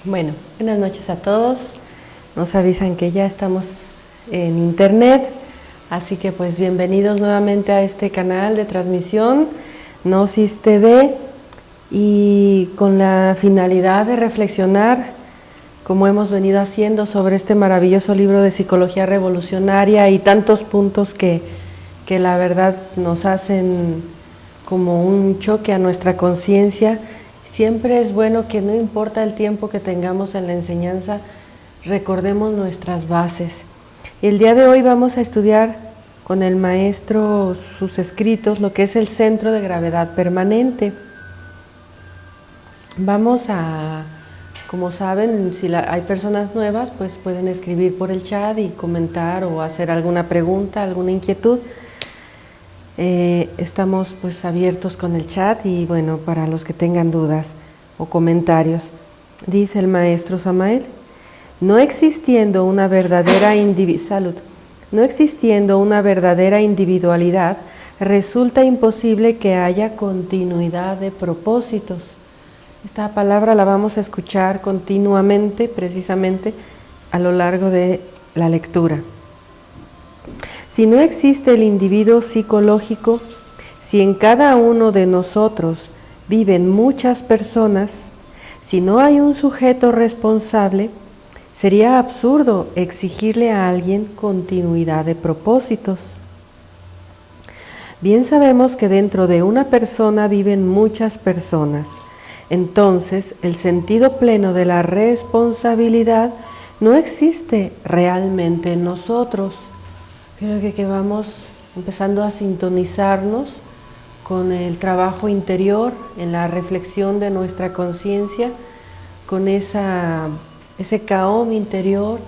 Bueno, buenas noches a todos. Nos avisan que ya estamos en internet, así que pues bienvenidos nuevamente a este canal de transmisión, Gnosis TV, y con la finalidad de reflexionar, como hemos venido haciendo, sobre este maravilloso libro de psicología revolucionaria y tantos puntos que la verdad nos hacen como un choque a nuestra conciencia. Siempre es bueno que no importa el tiempo que tengamos en la enseñanza, recordemos nuestras bases. El día de hoy vamos a estudiar con el maestro sus escritos, lo que es el centro de gravedad permanente. Vamos a, como saben, si hay personas nuevas, pues pueden escribir por el chat y comentar o hacer alguna pregunta, alguna inquietud. Estamos pues abiertos con el chat y bueno, para los que tengan dudas o comentarios. Dice el maestro Samael: no existiendo una verdadera individualidad, resulta imposible que haya continuidad de propósitos. Esta palabra la vamos a escuchar continuamente, precisamente a lo largo de la lectura. Si no existe el individuo psicológico, si en cada uno de nosotros viven muchas personas, si no hay un sujeto responsable, sería absurdo exigirle a alguien continuidad de propósitos. Bien sabemos que dentro de una persona viven muchas personas. Entonces, el sentido pleno de la responsabilidad no existe realmente en nosotros. Creo que vamos empezando a sintonizarnos con el trabajo interior, en la reflexión de nuestra conciencia, con ese Kaom interior.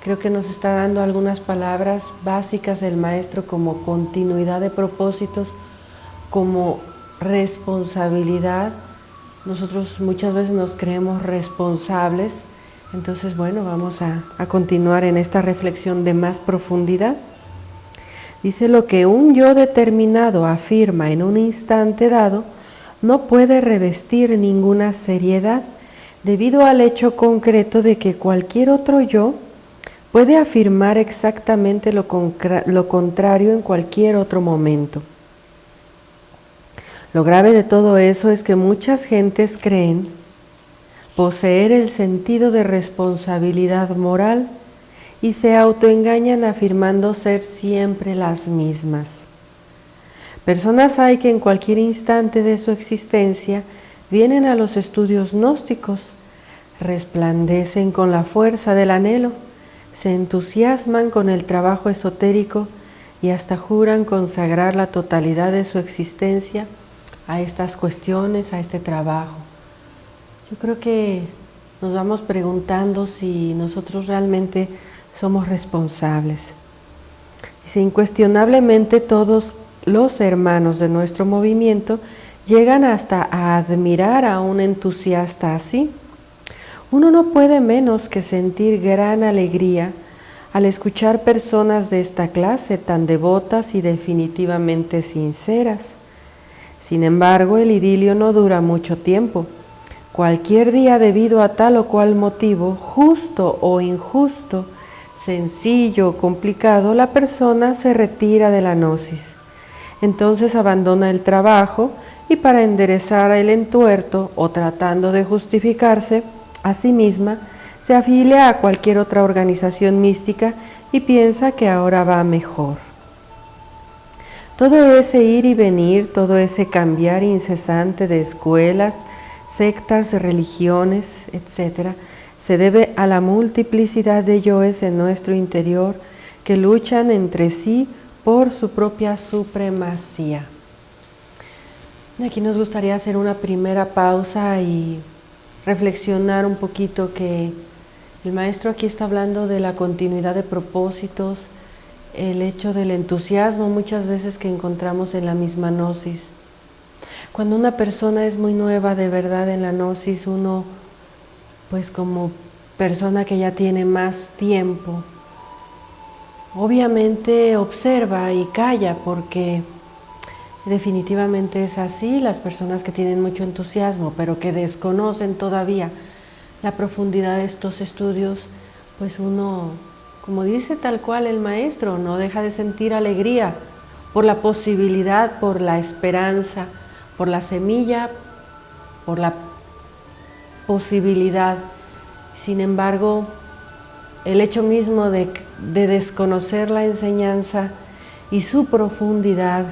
Creo que nos está dando algunas palabras básicas el maestro, como continuidad de propósitos, como responsabilidad. Nosotros muchas veces nos creemos responsables, entonces bueno, vamos a continuar en esta reflexión de más profundidad. Dice: lo que un yo determinado afirma en un instante dado no puede revestir ninguna seriedad, debido al hecho concreto de que cualquier otro yo puede afirmar exactamente lo contrario en cualquier otro momento. Lo grave de todo eso es que muchas gentes creen poseer el sentido de responsabilidad moral y se autoengañan afirmando ser siempre las mismas. Personas hay que en cualquier instante de su existencia vienen a los estudios gnósticos, resplandecen con la fuerza del anhelo, se entusiasman con el trabajo esotérico y hasta juran consagrar la totalidad de su existencia a estas cuestiones, a este trabajo. Yo creo que nos vamos preguntando si nosotros realmente somos responsables. Dice: incuestionablemente todos los hermanos de nuestro movimiento llegan hasta a admirar a un entusiasta así. Uno no puede menos que sentir gran alegría al escuchar personas de esta clase tan devotas y definitivamente sinceras. Sin embargo, el idilio no dura mucho tiempo. Cualquier día, debido a tal o cual motivo, justo o injusto, sencillo o complicado, la persona se retira de la gnosis. Entonces abandona el trabajo y, para enderezar el entuerto o tratando de justificarse a sí misma, se afilia a cualquier otra organización mística y piensa que ahora va mejor. Todo ese ir y venir, todo ese cambiar incesante de escuelas, sectas, religiones, etc., se debe a la multiplicidad de yoes en nuestro interior que luchan entre sí por su propia supremacía. Y aquí nos gustaría hacer una primera pausa y reflexionar un poquito, que el maestro aquí está hablando de la continuidad de propósitos, el hecho del entusiasmo muchas veces que encontramos en la misma gnosis. Cuando una persona es muy nueva de verdad en la gnosis, uno, pues como persona que ya tiene más tiempo, obviamente observa y calla, porque definitivamente es así. Las personas que tienen mucho entusiasmo pero que desconocen todavía la profundidad de estos estudios, pues uno, como dice tal cual el maestro, no deja de sentir alegría por la posibilidad, por la esperanza, por la semilla, por la posibilidad. Sin embargo, el hecho mismo de desconocer la enseñanza y su profundidad,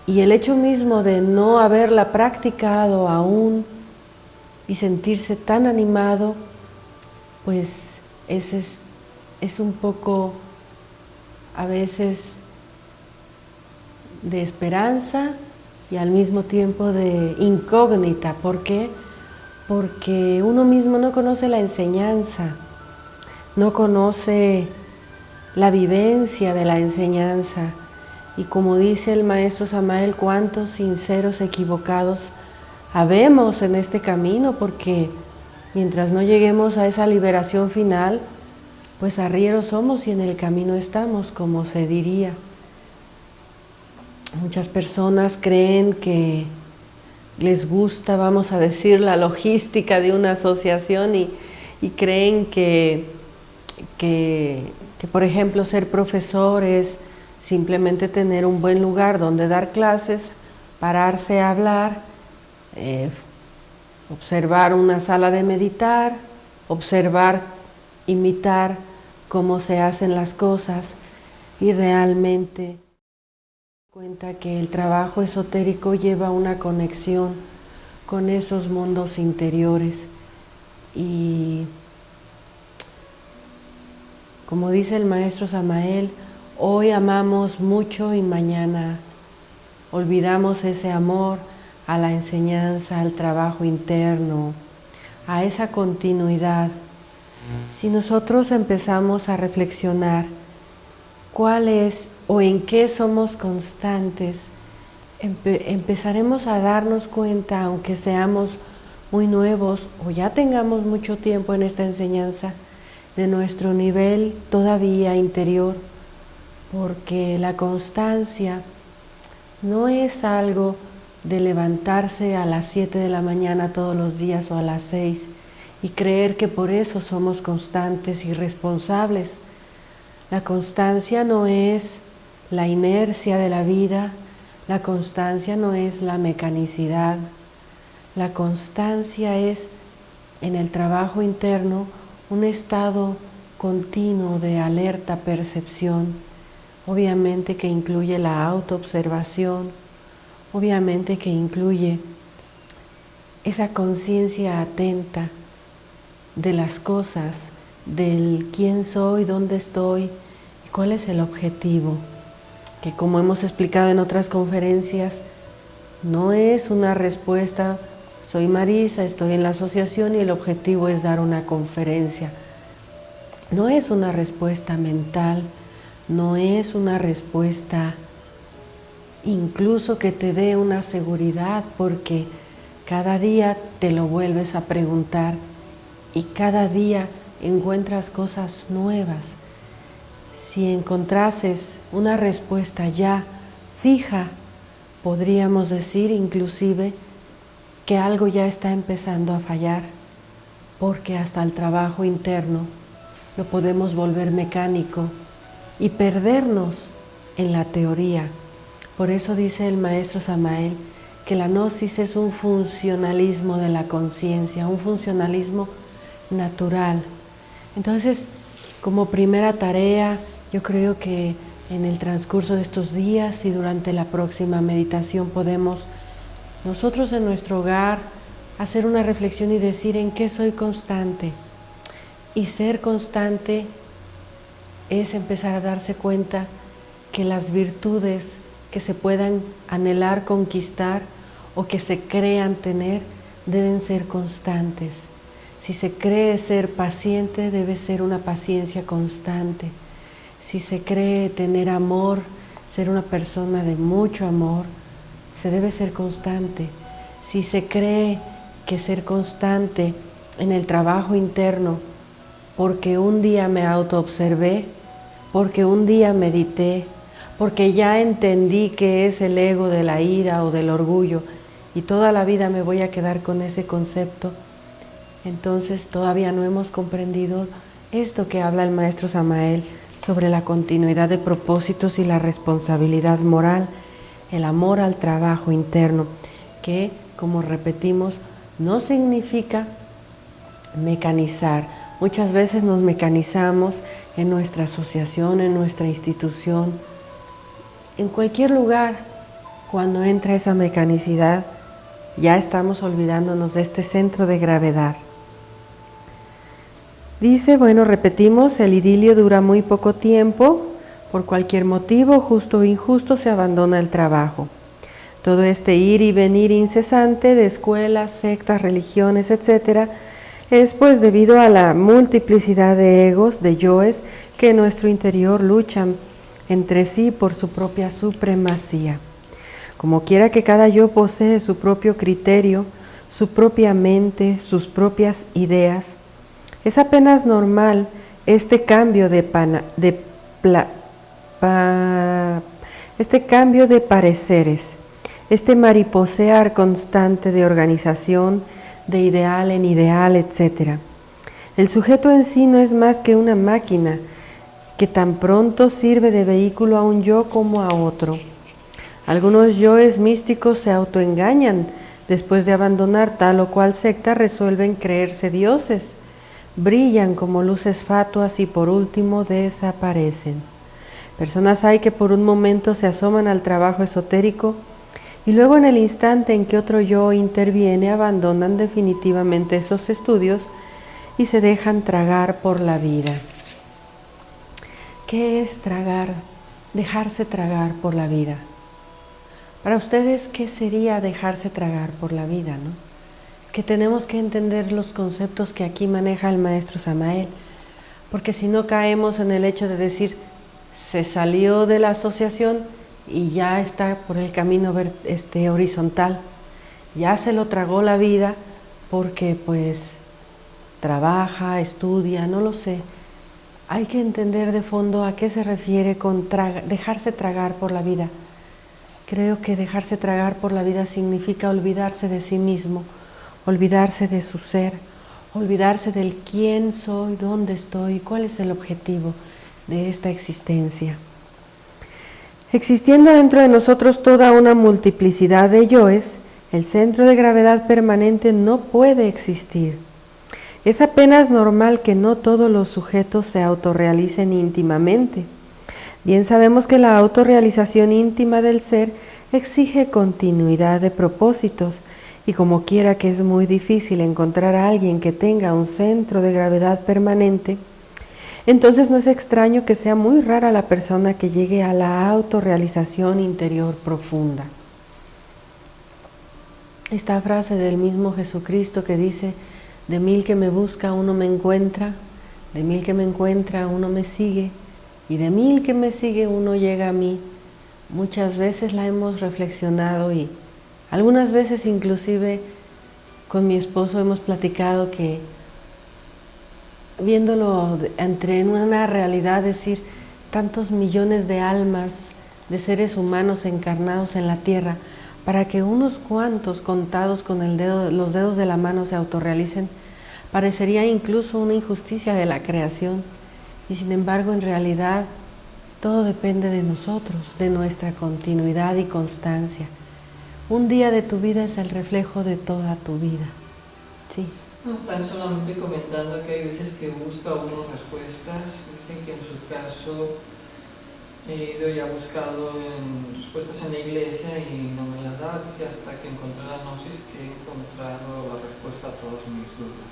y el hecho mismo de no haberla practicado aún y sentirse tan animado, pues es un poco a veces de esperanza y al mismo tiempo de incógnita. ¿Por qué? Porque uno mismo no conoce la enseñanza, no conoce la vivencia de la enseñanza. Y como dice el maestro Samael, cuántos sinceros equivocados habemos en este camino, porque mientras no lleguemos a esa liberación final, pues arrieros somos y en el camino estamos, como se diría. Muchas personas creen que les gusta, vamos a decir, la logística de una asociación y creen que, por ejemplo, ser profesor es simplemente tener un buen lugar donde dar clases, pararse a hablar, observar una sala de meditar, observar, imitar cómo se hacen las cosas y realmente cuenta que el trabajo esotérico lleva una conexión con esos mundos interiores y como dice el maestro Samael, hoy amamos mucho y mañana olvidamos ese amor a la enseñanza, al trabajo interno, a esa continuidad. Si nosotros empezamos a reflexionar cuál es o en qué somos constantes, empezaremos a darnos cuenta, aunque seamos muy nuevos o ya tengamos mucho tiempo en esta enseñanza, de nuestro nivel todavía interior, porque la constancia no es algo de levantarse a las 7 de la mañana todos los días o a las 6 y creer que por eso somos constantes y responsables. La constancia no es la inercia de la vida, la constancia no es la mecanicidad, la constancia es en el trabajo interno un estado continuo de alerta percepción, obviamente que incluye la autoobservación, obviamente que incluye esa conciencia atenta de las cosas, del quién soy, dónde estoy y cuál es el objetivo, que como hemos explicado en otras conferencias, no es una respuesta, soy Marisa, estoy en la asociación y el objetivo es dar una conferencia. No es una respuesta mental, no es una respuesta incluso que te dé una seguridad, porque cada día te lo vuelves a preguntar y cada día encuentras cosas nuevas. Si encontrases una respuesta ya fija, podríamos decir inclusive que algo ya está empezando a fallar, porque hasta el trabajo interno lo podemos volver mecánico y perdernos en la teoría. Por eso dice el maestro Samael que la gnosis es un funcionalismo de la conciencia, un funcionalismo natural. Entonces, como primera tarea, yo creo que en el transcurso de estos días y durante la próxima meditación podemos nosotros en nuestro hogar hacer una reflexión y decir en qué soy constante. Y ser constante es empezar a darse cuenta que las virtudes que se puedan anhelar conquistar o que se crean tener deben ser constantes. Si se cree ser paciente, debe ser una paciencia constante. Si se cree tener amor, ser una persona de mucho amor, se debe ser constante. Si se cree que ser constante en el trabajo interno, porque un día me autoobservé, porque un día medité, porque ya entendí qué es el ego de la ira o del orgullo y toda la vida me voy a quedar con ese concepto, Entonces todavía no hemos comprendido esto que habla el maestro Samael sobre la continuidad de propósitos y la responsabilidad moral, el amor al trabajo interno, que, como repetimos, no significa mecanizar. Muchas veces nos mecanizamos en nuestra asociación, en nuestra institución, en cualquier lugar. Cuando entra esa mecanicidad, ya estamos olvidándonos de este centro de gravedad. Dice, bueno, repetimos, el idilio dura muy poco tiempo, por cualquier motivo, justo o injusto, se abandona el trabajo. Todo este ir y venir incesante de escuelas, sectas, religiones, etc., es pues debido a la multiplicidad de egos, de yoes, que en nuestro interior luchan entre sí por su propia supremacía. Como quiera que cada yo posee su propio criterio, su propia mente, sus propias ideas, es apenas normal este cambio de pareceres, este mariposear constante de organización, de ideal en ideal, etc. El sujeto en sí no es más que una máquina que tan pronto sirve de vehículo a un yo como a otro. Algunos yoes místicos se autoengañan, después de abandonar tal o cual secta resuelven creerse dioses, brillan como luces fatuas y por último desaparecen. Personas hay que por un momento se asoman al trabajo esotérico y luego en el instante en que otro yo interviene abandonan definitivamente esos estudios y se dejan tragar por la vida. ¿Qué es tragar? Dejarse tragar por la vida. Para ustedes, ¿qué sería dejarse tragar por la vida, no? Es que tenemos que entender los conceptos que aquí maneja el maestro Samael, porque si no caemos en el hecho de decir, se salió de la asociación y ya está por el camino horizontal, ya se lo tragó la vida porque pues trabaja, estudia, no lo sé. Hay que entender de fondo a qué se refiere con dejarse tragar por la vida. Creo que dejarse tragar por la vida significa olvidarse de sí mismo, olvidarse de su ser, olvidarse del quién soy, dónde estoy, cuál es el objetivo de esta existencia. Existiendo dentro de nosotros toda una multiplicidad de yoes, el centro de gravedad permanente no puede existir. Es apenas normal que no todos los sujetos se autorrealicen íntimamente. Bien sabemos que la autorrealización íntima del ser exige continuidad de propósitos, y como quiera que es muy difícil encontrar a alguien que tenga un centro de gravedad permanente, entonces no es extraño que sea muy rara la persona que llegue a la autorrealización interior profunda. Esta frase del mismo Jesucristo que dice, de 1000 que me busca uno me encuentra, de 1000 que me encuentra uno me sigue, y de 1000 que me sigue uno llega a mí. Muchas veces la hemos reflexionado y algunas veces inclusive con mi esposo hemos platicado que viéndolo en una realidad, decir, tantos millones de almas, de seres humanos encarnados en la tierra, para que unos cuantos contados con los dedos de la mano se autorrealicen, parecería incluso una injusticia de la creación. Y sin embargo, en realidad, todo depende de nosotros, de nuestra continuidad y constancia. Un día de tu vida es el reflejo de toda tu vida. Sí. No están solamente comentando que hay veces que busca uno respuestas. Dicen que en su caso he ido y ha buscado respuestas en la iglesia y no me las da. Dice hasta que encontré la gnosis que he encontrado la respuesta a todas mis dudas.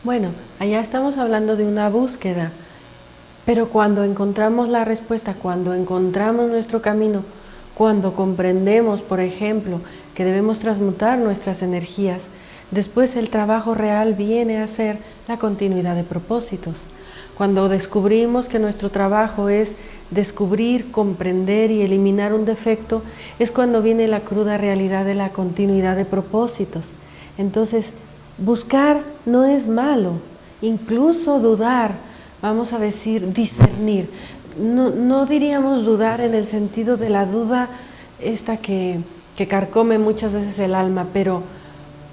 Bueno, allá estamos hablando de una búsqueda, pero cuando encontramos la respuesta, cuando encontramos nuestro camino, cuando comprendemos, por ejemplo, que debemos transmutar nuestras energías, después el trabajo real viene a ser la continuidad de propósitos. Cuando descubrimos que nuestro trabajo es descubrir, comprender y eliminar un defecto, es cuando viene la cruda realidad de la continuidad de propósitos. Entonces, buscar no es malo, incluso dudar, vamos a decir discernir. No diríamos dudar en el sentido de la duda esta que carcome muchas veces el alma, pero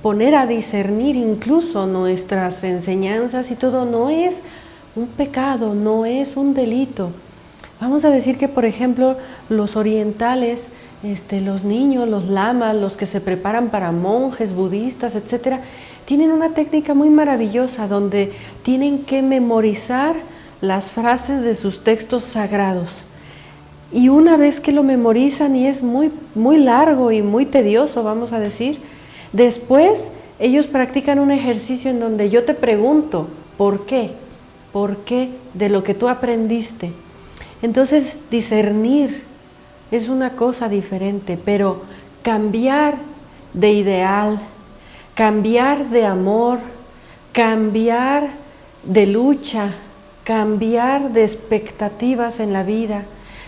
poner a discernir incluso nuestras enseñanzas y todo, no es un pecado, no es un delito. Vamos a decir que, por ejemplo, los orientales, los niños, los lamas, los que se preparan para monjes, budistas, etcétera, tienen una técnica muy maravillosa donde tienen que memorizar las frases de sus textos sagrados. Y una vez que lo memorizan, y es muy, muy largo y muy tedioso, vamos a decir, después ellos practican un ejercicio en donde yo te pregunto, ¿por qué? ¿Por qué de lo que tú aprendiste? Entonces, discernir es una cosa diferente, pero cambiar de ideal, cambiar de amor, cambiar de lucha, cambiar de expectativas en la vida,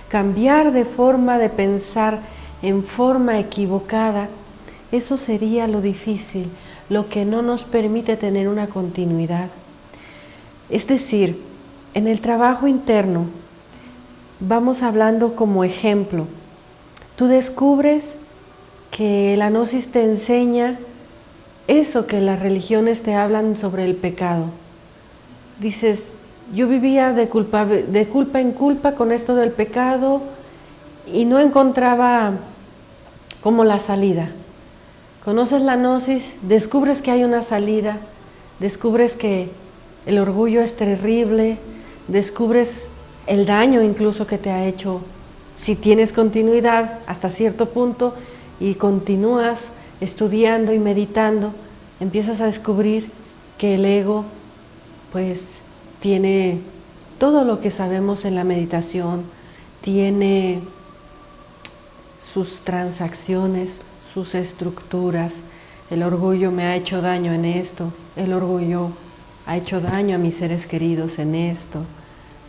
cambiar de forma de pensar en forma equivocada, eso sería lo difícil, lo que no nos permite tener una continuidad. Es decir, en el trabajo interno, vamos hablando como ejemplo, tú descubres que la gnosis te enseña eso que las religiones te hablan sobre el pecado. Dices, yo vivía de culpa en culpa con esto del pecado y no encontraba como la salida. Conoces la gnosis, descubres que hay una salida, descubres que el orgullo es terrible, descubres el daño incluso que te ha hecho, si tienes continuidad hasta cierto punto y continúas estudiando y meditando, empiezas a descubrir que el ego pues tiene todo lo que sabemos en la meditación, tiene sus transacciones, sus estructuras. El orgullo me ha hecho daño en esto, el orgullo ha hecho daño a mis seres queridos en esto.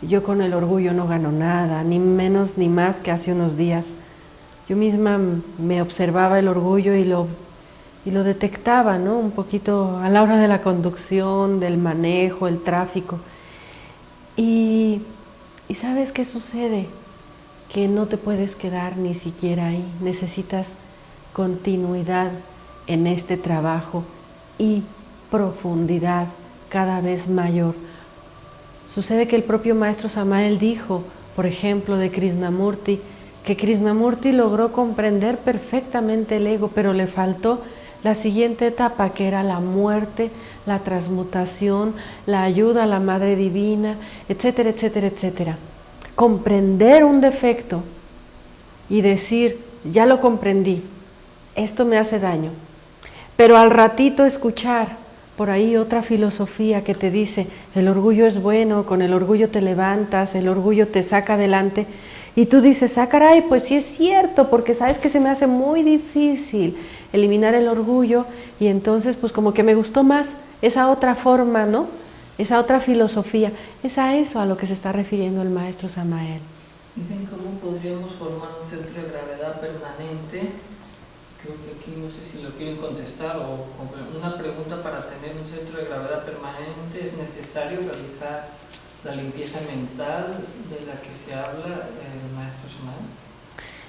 Yo con el orgullo no gano nada, ni menos ni más que hace unos días. Yo misma me observaba el orgullo y lo detectaba, ¿no? Un poquito a la hora de la conducción, del manejo, el tráfico. Y ¿sabes qué sucede? Que no te puedes quedar ni siquiera ahí. Necesitas continuidad en este trabajo y profundidad cada vez mayor. Sucede que el propio maestro Samael dijo, por ejemplo, de Krishnamurti, que Krishnamurti logró comprender perfectamente el ego, pero le faltó la siguiente etapa, que era la muerte, la transmutación, la ayuda a la Madre Divina, etcétera, etcétera, etcétera. Comprender un defecto y decir, ya lo comprendí, esto me hace daño, pero al ratito escuchar por ahí otra filosofía que te dice, el orgullo es bueno, con el orgullo te levantas, el orgullo te saca adelante, y tú dices, ah caray, pues sí es cierto, porque sabes que se me hace muy difícil eliminar el orgullo, y entonces pues como que me gustó más esa otra forma, ¿no? Esa otra filosofía. Es a eso a lo que se está refiriendo el maestro Samael. Dicen cómo podríamos formar un centro de gravedad permanente. Creo que aquí no sé si lo quieren contestar, o una pregunta: para tener un centro de gravedad permanente es necesario realizar la limpieza mental de la que se habla el maestro Samael.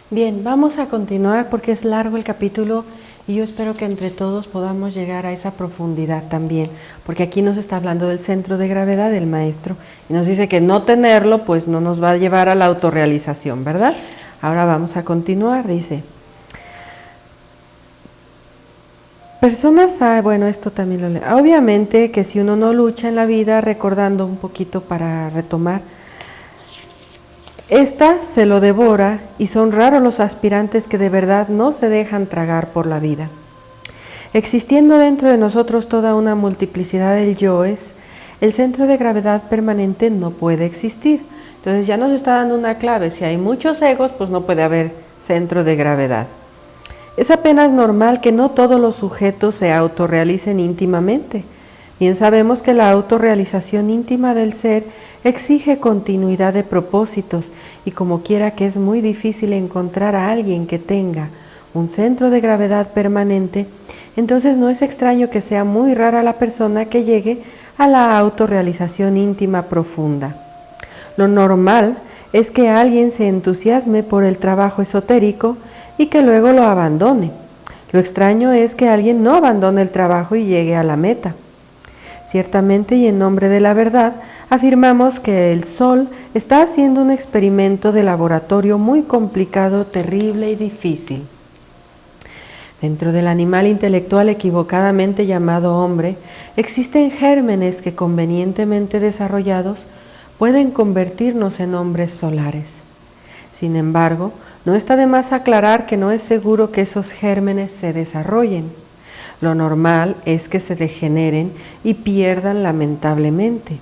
Bien, vamos a continuar porque es largo el capítulo y yo espero que entre todos podamos llegar a esa profundidad también, porque aquí nos está hablando del centro de gravedad del maestro y nos dice que no tenerlo pues no nos va a llevar a la autorrealización, ¿verdad? Ahora vamos a continuar, dice. Bueno, esto también lo leo. Obviamente que si uno no lucha en la vida, recordando un poquito para retomar, esta se lo devora y son raros los aspirantes que de verdad no se dejan tragar por la vida. Existiendo dentro de nosotros toda una multiplicidad de yoes, el centro de gravedad permanente no puede existir. Entonces ya nos está dando una clave, si hay muchos egos, pues no puede haber centro de gravedad. Es apenas normal que no todos los sujetos se autorrealicen íntimamente. Bien sabemos que la autorrealización íntima del ser exige continuidad de propósitos y como quiera que es muy difícil encontrar a alguien que tenga un centro de gravedad permanente, entonces no es extraño que sea muy rara la persona que llegue a la autorrealización íntima profunda. Lo normal es que alguien se entusiasme por el trabajo esotérico y que luego lo abandone. Lo extraño es que alguien no abandone el trabajo y llegue a la meta. Ciertamente y en nombre de la verdad, afirmamos que el Sol está haciendo un experimento de laboratorio muy complicado, terrible y difícil. Dentro del animal intelectual equivocadamente llamado hombre, existen gérmenes que convenientemente desarrollados pueden convertirnos en hombres solares. Sin embargo, no está de más aclarar que no es seguro que esos gérmenes se desarrollen. Lo normal es que se degeneren y pierdan lamentablemente.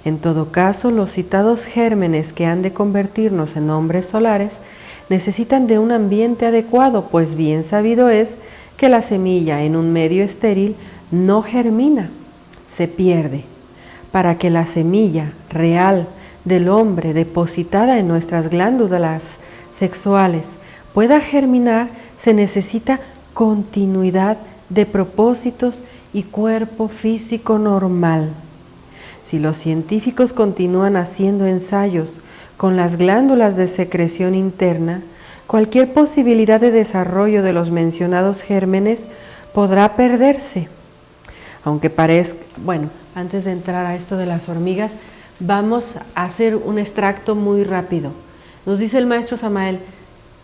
En todo caso, los citados gérmenes que han de convertirnos en hombres solares necesitan de un ambiente adecuado, pues bien sabido es que la semilla en un medio estéril no germina, se pierde. Para que la semilla real del hombre depositada en nuestras glándulas sexuales pueda germinar, se necesita continuidad de propósitos y cuerpo físico normal. Si los científicos continúan haciendo ensayos con las glándulas de secreción interna, cualquier posibilidad de desarrollo de los mencionados gérmenes podrá perderse. Aunque parezca, bueno, antes de entrar a esto de las hormigas, vamos a hacer un extracto muy rápido. Nos dice el maestro Samael,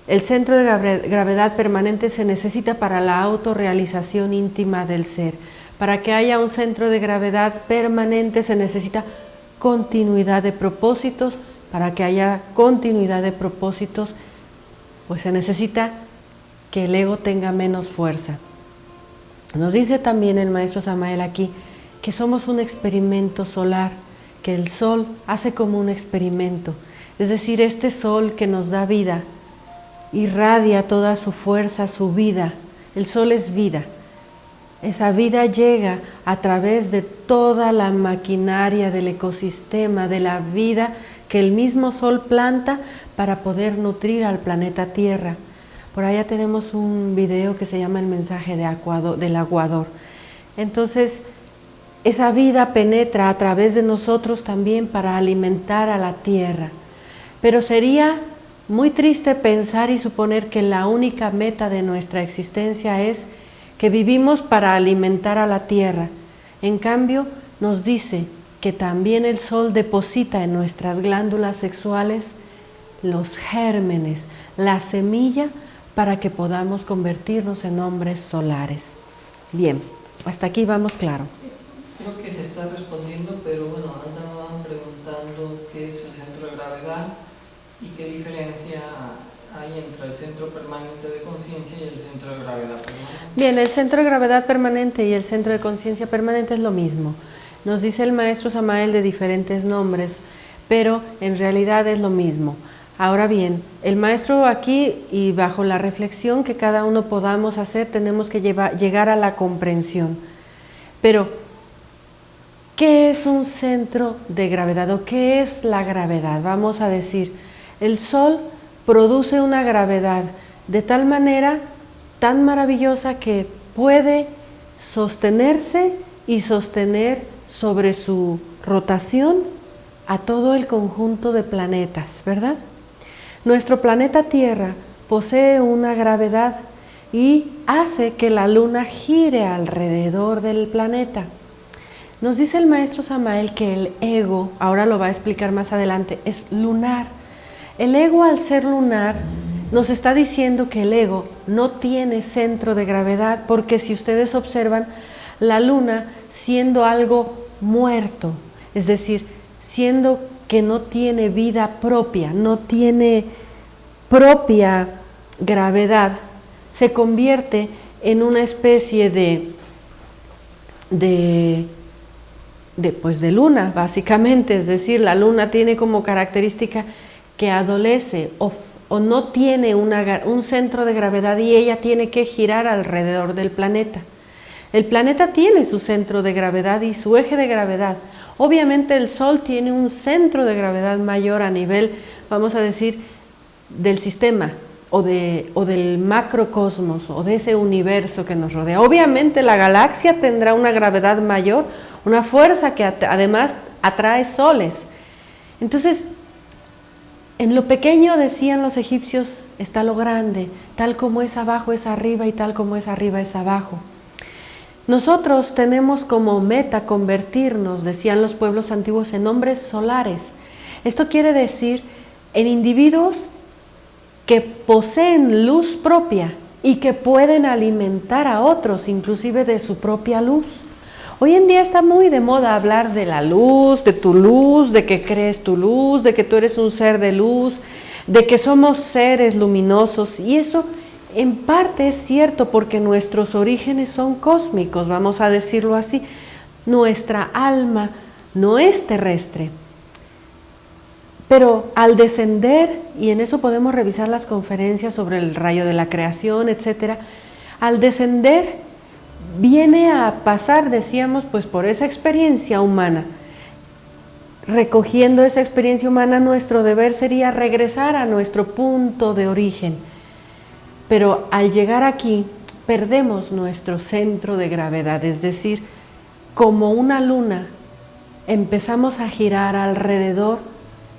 el centro de gravedad permanente se necesita para la autorrealización íntima del ser. Para que haya un centro de gravedad permanente se necesita continuidad de propósitos. Para que haya continuidad de propósitos, pues se necesita que el ego tenga menos fuerza. Nos dice también el maestro Samael aquí que somos un experimento solar, que el sol hace como un experimento. Es decir, este sol que nos da vida, irradia toda su fuerza, su vida. El sol es vida. Esa vida llega a través de toda la maquinaria del ecosistema, de la vida que el mismo sol planta para poder nutrir al planeta Tierra. Por allá tenemos un video que se llama El mensaje del aguador. Entonces, esa vida penetra a través de nosotros también para alimentar a la Tierra. Pero sería muy triste pensar y suponer que la única meta de nuestra existencia es que vivimos para alimentar a la Tierra. En cambio, nos dice que también el sol deposita en nuestras glándulas sexuales los gérmenes, la semilla para que podamos convertirnos en hombres solares. Bien, hasta aquí vamos claro. Creo que se está respondiendo, pero bueno, andaban preguntando qué es el centro de gravedad y qué diferencia hay entre el centro permanente de conciencia y el centro de gravedad permanente. Bien, el centro de gravedad permanente y el centro de conciencia permanente es lo mismo. Nos dice el maestro Samael de diferentes nombres, pero en realidad es lo mismo. Ahora bien, el maestro aquí, y bajo la reflexión que cada uno podamos hacer, tenemos que llegar a la comprensión. Pero, ¿qué es un centro de gravedad o qué es la gravedad? Vamos a decir, el Sol produce una gravedad de tal manera tan maravillosa que puede sostenerse y sostener sobre su rotación a todo el conjunto de planetas, ¿verdad? Nuestro planeta Tierra posee una gravedad y hace que la Luna gire alrededor del planeta. Nos dice el maestro Samael que el ego, ahora lo va a explicar más adelante, es lunar. El ego, al ser lunar, nos está diciendo que el ego no tiene centro de gravedad, porque si ustedes observan, la Luna, siendo algo muerto, es decir, siendo que no tiene vida propia, no tiene propia gravedad, se convierte en una especie de luna, básicamente. Es decir, la Luna tiene como característica que adolece o no tiene un centro de gravedad y ella tiene que girar alrededor del planeta. El planeta tiene su centro de gravedad y su eje de gravedad. Obviamente el Sol tiene un centro de gravedad mayor a nivel, vamos a decir, del sistema o del macrocosmos o de ese universo que nos rodea. Obviamente la galaxia tendrá una gravedad mayor, una fuerza que además atrae soles. Entonces, En lo pequeño, decían los egipcios, está lo grande, tal como es abajo es arriba y tal como es arriba es abajo. Nosotros tenemos como meta convertirnos, decían los pueblos antiguos, en hombres solares. Esto quiere decir en individuos que poseen luz propia y que pueden alimentar a otros, inclusive de su propia luz. Hoy en día está muy de moda hablar de la luz, de que crees tu luz, de que tú eres un ser de luz, de que somos seres luminosos, y eso en parte es cierto porque nuestros orígenes son cósmicos, vamos a decirlo así. Nuestra alma no es terrestre. Pero al descender, y en eso podemos revisar las conferencias sobre el rayo de la creación, etcétera, al descender viene a pasar, decíamos, pues por esa experiencia humana. Recogiendo esa experiencia humana, nuestro deber sería regresar a nuestro punto de origen. Pero al llegar aquí, perdemos nuestro centro de gravedad, es decir, como una luna, empezamos a girar alrededor,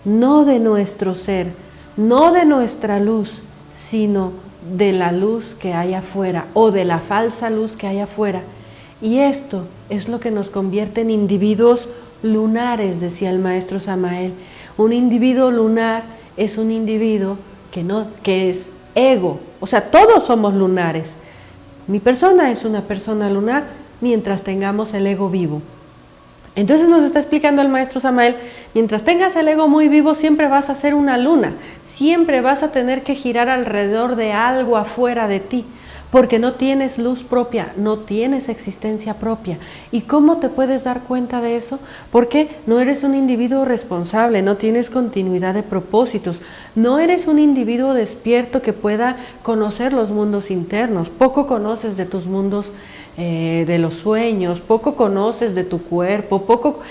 no de nuestro ser, no de nuestra luz, sino de la luz que hay afuera o de la falsa luz que hay afuera. Y esto es lo que nos convierte en individuos lunares, decía el maestro Samael. Un individuo lunar es un individuo que es ego, o sea, todos somos lunares. Mi persona es una persona lunar mientras tengamos el ego vivo. Entonces nos está explicando el maestro Samael, mientras tengas el ego muy vivo siempre vas a ser una luna, siempre vas a tener que girar alrededor de algo afuera de ti, porque no tienes luz propia, no tienes existencia propia. ¿Y cómo te puedes dar cuenta de eso? Porque no eres un individuo responsable, no tienes continuidad de propósitos, no eres un individuo despierto que pueda conocer los mundos internos, poco conoces de tus mundos de los sueños, poco conoces de tu cuerpo, poco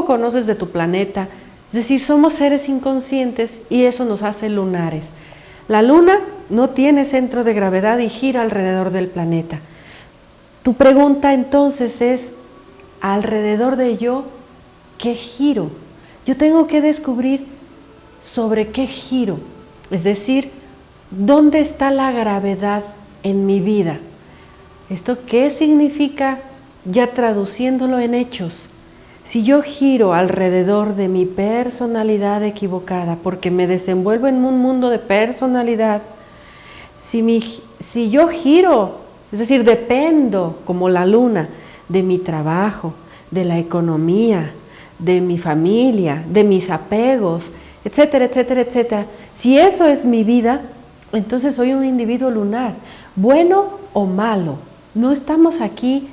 conoces de tu planeta. Es decir, somos seres inconscientes y eso nos hace lunares. La luna no tiene centro de gravedad y gira alrededor del planeta. Tu pregunta entonces es, alrededor de yo, ¿qué giro? Yo tengo que descubrir sobre qué giro, es decir, ¿dónde está la gravedad en mi vida? ¿Esto qué significa? Ya traduciéndolo en hechos. Si yo giro alrededor de mi personalidad equivocada, porque me desenvuelvo en un mundo de personalidad, si yo giro, es decir, dependo como la luna de mi trabajo, de la economía, de mi familia, de mis apegos, etcétera, etcétera, etcétera. Si eso es mi vida, entonces soy un individuo lunar, bueno o malo. No estamos aquí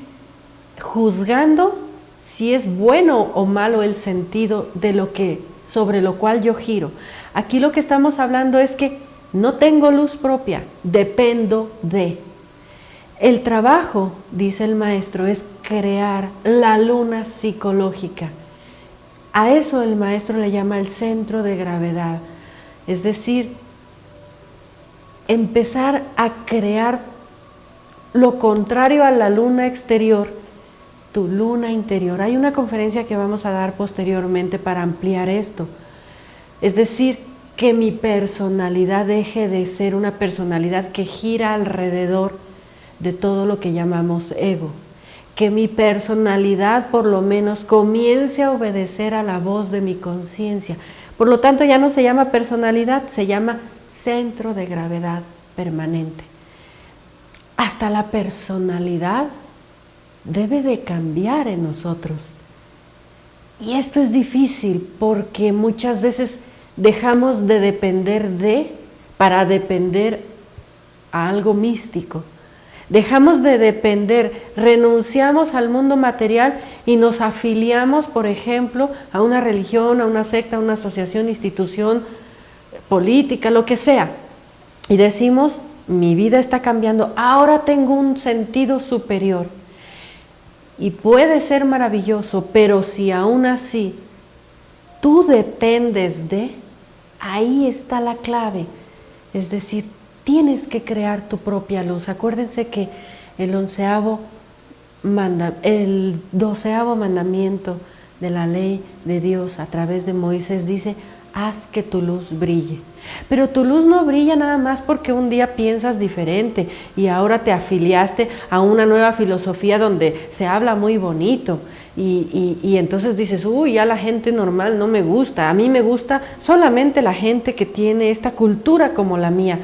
juzgando si es bueno o malo el sentido de sobre lo cual yo giro. Aquí lo que estamos hablando es que no tengo luz propia, dependo de. El trabajo, dice el maestro, es crear la luna psicológica. A eso el maestro le llama el centro de gravedad. Es decir, empezar a crear lo contrario a la luna exterior, tu luna interior. Hay una conferencia que vamos a dar posteriormente para ampliar esto. Es decir, que mi personalidad deje de ser una personalidad que gira alrededor de todo lo que llamamos ego. Que mi personalidad por lo menos comience a obedecer a la voz de mi conciencia. Por lo tanto ya no se llama personalidad, se llama centro de gravedad permanente. Hasta la personalidad debe de cambiar en nosotros. Y esto es difícil porque muchas veces dejamos de depender para depender a algo místico. Dejamos de depender, renunciamos al mundo material y nos afiliamos, por ejemplo, a una religión, a una secta, a una asociación, institución política, lo que sea. Y decimos, mi vida está cambiando, ahora tengo un sentido superior. Y puede ser maravilloso, pero si aún así tú dependes ahí está la clave. Es decir, tienes que crear tu propia luz. Acuérdense que el 12º mandamiento de la ley de Dios a través de Moisés dice, haz que tu luz brille. Pero tu luz no brilla nada más porque un día piensas diferente y ahora te afiliaste a una nueva filosofía donde se habla muy bonito y entonces dices, uy, ya la gente normal no me gusta, a mí me gusta solamente la gente que tiene esta cultura como la mía.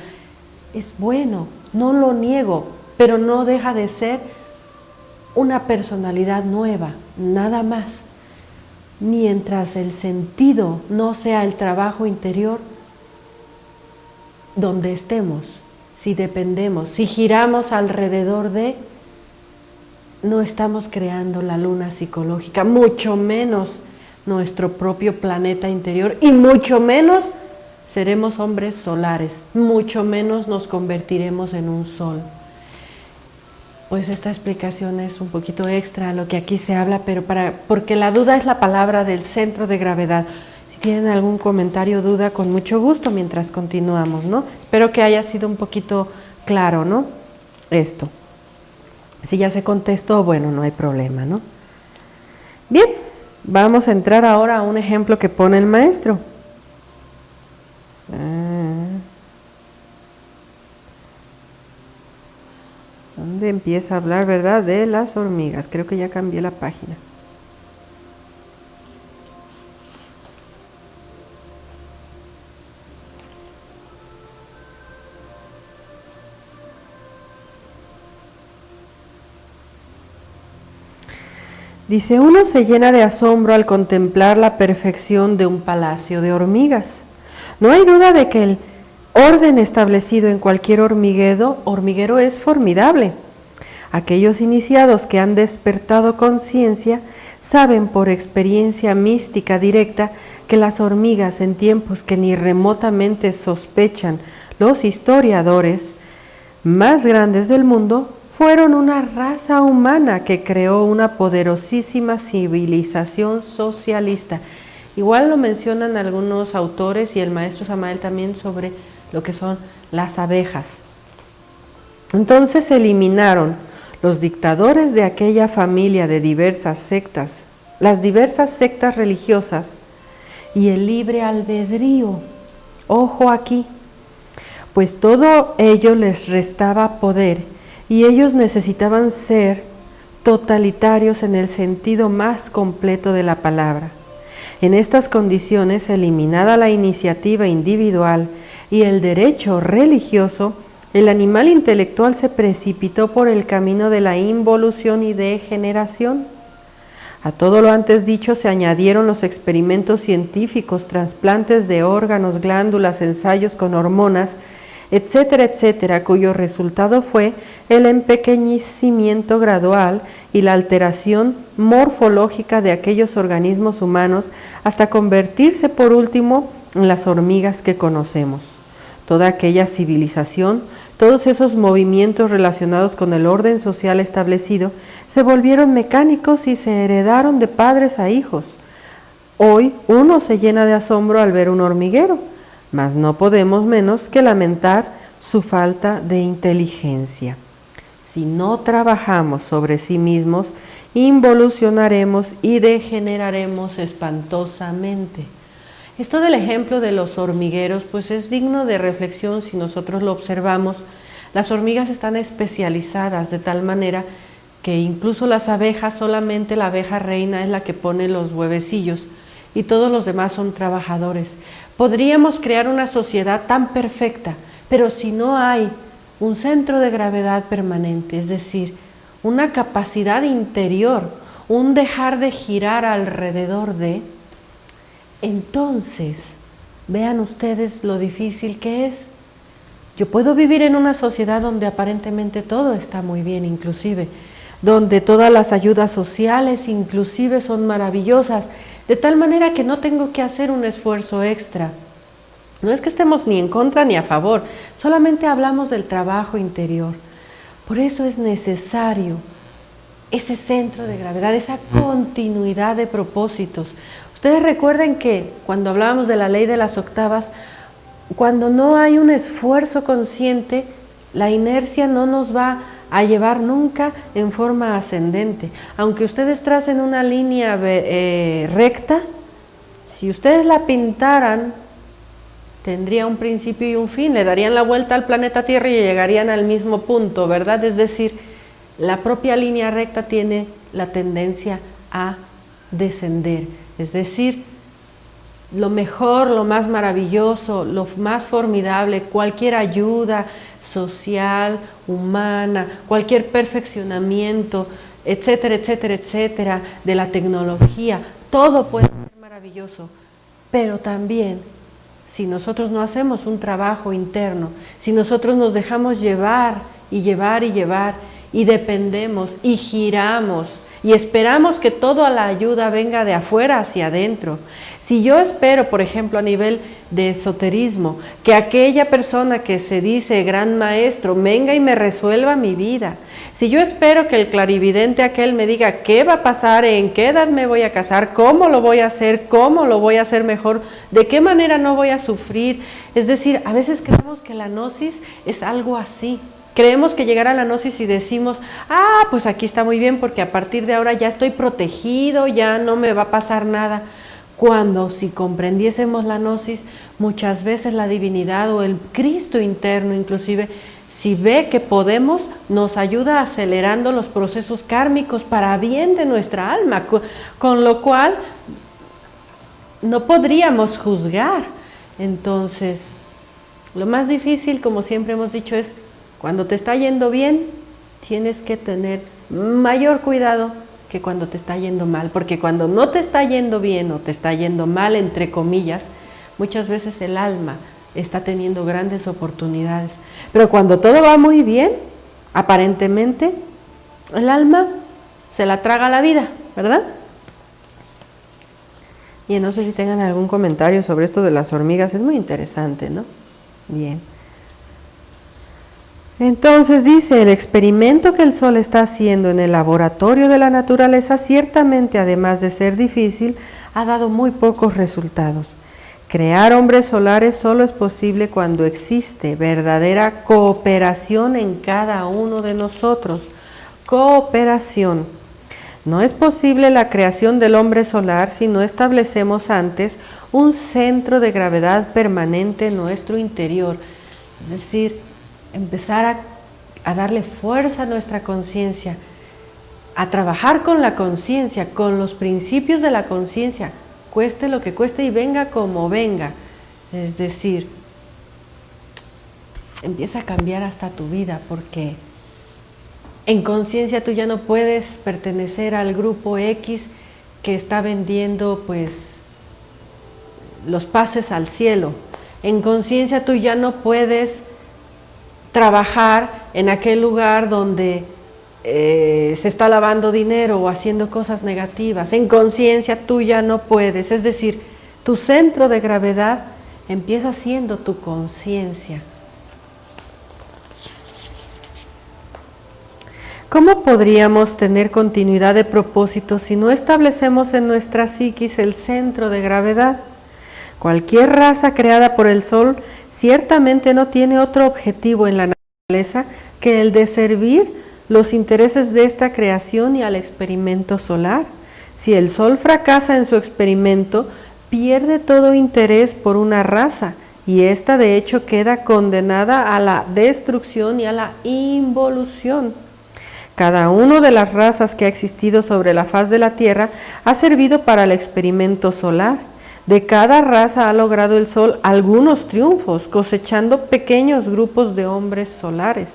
Es bueno, no lo niego, pero no deja de ser una personalidad nueva, nada más. Mientras el sentido no sea el trabajo interior, donde estemos, si dependemos, si giramos alrededor de, no estamos creando la luna psicológica, mucho menos nuestro propio planeta interior y mucho menos seremos hombres solares, mucho menos nos convertiremos en un sol. Pues esta explicación es un poquito extra a lo que aquí se habla, pero porque la duda es la palabra del centro de gravedad. Si tienen algún comentario o duda, con mucho gusto mientras continuamos, ¿no? Espero que haya sido un poquito claro, ¿no? Esto. Si ya se contestó, bueno, no hay problema, ¿no? Bien, vamos a entrar ahora a un ejemplo que pone el maestro. ¿Dónde empieza a hablar, verdad? De las hormigas. Creo que ya cambié la página. Dice, uno se llena de asombro al contemplar la perfección de un palacio de hormigas. No hay duda de que el orden establecido en cualquier hormiguero es formidable. Aquellos iniciados que han despertado conciencia saben por experiencia mística directa que las hormigas en tiempos que ni remotamente sospechan los historiadores más grandes del mundo fueron una raza humana que creó una poderosísima civilización socialista. Igual lo mencionan algunos autores y el maestro Samael también sobre lo que son las abejas. Entonces se eliminaron los dictadores de aquella familia de diversas sectas, las diversas sectas religiosas y el libre albedrío. Ojo aquí, pues todo ello les restaba poder y ellos necesitaban ser totalitarios en el sentido más completo de la palabra. En estas condiciones, eliminada la iniciativa individual y el derecho religioso, el animal intelectual se precipitó por el camino de la involución y degeneración. A todo lo antes dicho se añadieron los experimentos científicos, trasplantes de órganos, glándulas, ensayos con hormonas, etcétera, etcétera, cuyo resultado fue el empequeñecimiento gradual y la alteración morfológica de aquellos organismos humanos hasta convertirse por último en las hormigas que conocemos. Toda aquella civilización, todos esos movimientos relacionados con el orden social establecido se volvieron mecánicos y se heredaron de padres a hijos. Hoy uno se llena de asombro al ver un hormiguero, mas no podemos menos que lamentar su falta de inteligencia. Si no trabajamos sobre sí mismos, involucionaremos y degeneraremos espantosamente. Esto del ejemplo de los hormigueros, pues es digno de reflexión si nosotros lo observamos. Las hormigas están especializadas de tal manera que incluso las abejas, solamente la abeja reina es la que pone los huevecillos y todos los demás son trabajadores. Podríamos crear una sociedad tan perfecta, pero si no hay un centro de gravedad permanente, es decir, una capacidad interior, un dejar de girar alrededor de, entonces vean ustedes lo difícil que es. Yo puedo vivir en una sociedad donde aparentemente todo está muy bien, inclusive, donde todas las ayudas sociales inclusive son maravillosas, de tal manera que no tengo que hacer un esfuerzo extra. No es que estemos ni en contra ni a favor, solamente hablamos del trabajo interior. Por eso es necesario ese centro de gravedad, esa continuidad de propósitos. Ustedes recuerden que cuando hablábamos de la ley de las octavas, cuando no hay un esfuerzo consciente, la inercia no nos va a llevar nunca en forma ascendente. Aunque ustedes tracen una línea recta, si ustedes la pintaran, tendría un principio y un fin, le darían la vuelta al planeta Tierra y llegarían al mismo punto, ¿verdad? Es decir, la propia línea recta tiene la tendencia a descender, es decir, lo mejor, lo más maravilloso, lo más formidable, cualquier ayuda social, humana, cualquier perfeccionamiento, etcétera, etcétera, etcétera, de la tecnología, todo puede ser maravilloso, pero también si nosotros no hacemos un trabajo interno, si nosotros nos dejamos llevar y llevar y llevar y dependemos y giramos y esperamos que toda la ayuda venga de afuera hacia adentro. Si yo espero, por ejemplo, a nivel de esoterismo, que aquella persona que se dice gran maestro venga y me resuelva mi vida, si yo espero que el clarividente aquel me diga qué va a pasar, en qué edad me voy a casar, cómo lo voy a hacer mejor, de qué manera no voy a sufrir, es decir, a veces creemos que la gnosis es algo así. Creemos que llegar a la gnosis y decimos, pues aquí está muy bien porque a partir de ahora ya estoy protegido, ya no me va a pasar nada. Cuando si comprendiésemos la gnosis, muchas veces la divinidad o el Cristo interno inclusive, si ve que podemos, nos ayuda acelerando los procesos kármicos para bien de nuestra alma, con lo cual no podríamos juzgar. Entonces, lo más difícil, como siempre hemos dicho, es cuando te está yendo bien, tienes que tener mayor cuidado que cuando te está yendo mal, porque cuando no te está yendo bien o te está yendo mal, entre comillas, muchas veces el alma está teniendo grandes oportunidades. Pero cuando todo va muy bien, aparentemente, el alma se la traga la vida, ¿verdad? Y no sé si tengan algún comentario sobre esto de las hormigas, es muy interesante, ¿no? Bien. Entonces dice, el experimento que el Sol está haciendo en el laboratorio de la naturaleza, ciertamente, además de ser difícil, ha dado muy pocos resultados. Crear hombres solares solo es posible cuando existe verdadera cooperación en cada uno de nosotros. Cooperación. No es posible la creación del hombre solar si no establecemos antes un centro de gravedad permanente en nuestro interior. Es decir, empezar a darle fuerza a nuestra conciencia, a trabajar con la conciencia, con los principios de la conciencia, cueste lo que cueste y venga como venga. Es decir, empieza a cambiar hasta tu vida, porque en conciencia tú ya no puedes pertenecer al grupo X que está vendiendo pues los pases al cielo. En conciencia tú ya no puedes trabajar en aquel lugar donde se está lavando dinero o haciendo cosas negativas. En conciencia tú ya no puedes, es decir, tu centro de gravedad empieza siendo tu conciencia. ¿Cómo podríamos tener continuidad de propósito si no establecemos en nuestra psiquis el centro de gravedad? Cualquier raza creada por el Sol ciertamente no tiene otro objetivo en la naturaleza que el de servir los intereses de esta creación y al experimento solar. Si el Sol fracasa en su experimento, pierde todo interés por una raza y ésta de hecho queda condenada a la destrucción y a la involución. Cada una de las razas que ha existido sobre la faz de la Tierra ha servido para el experimento solar. De cada raza ha logrado el Sol algunos triunfos, cosechando pequeños grupos de hombres solares.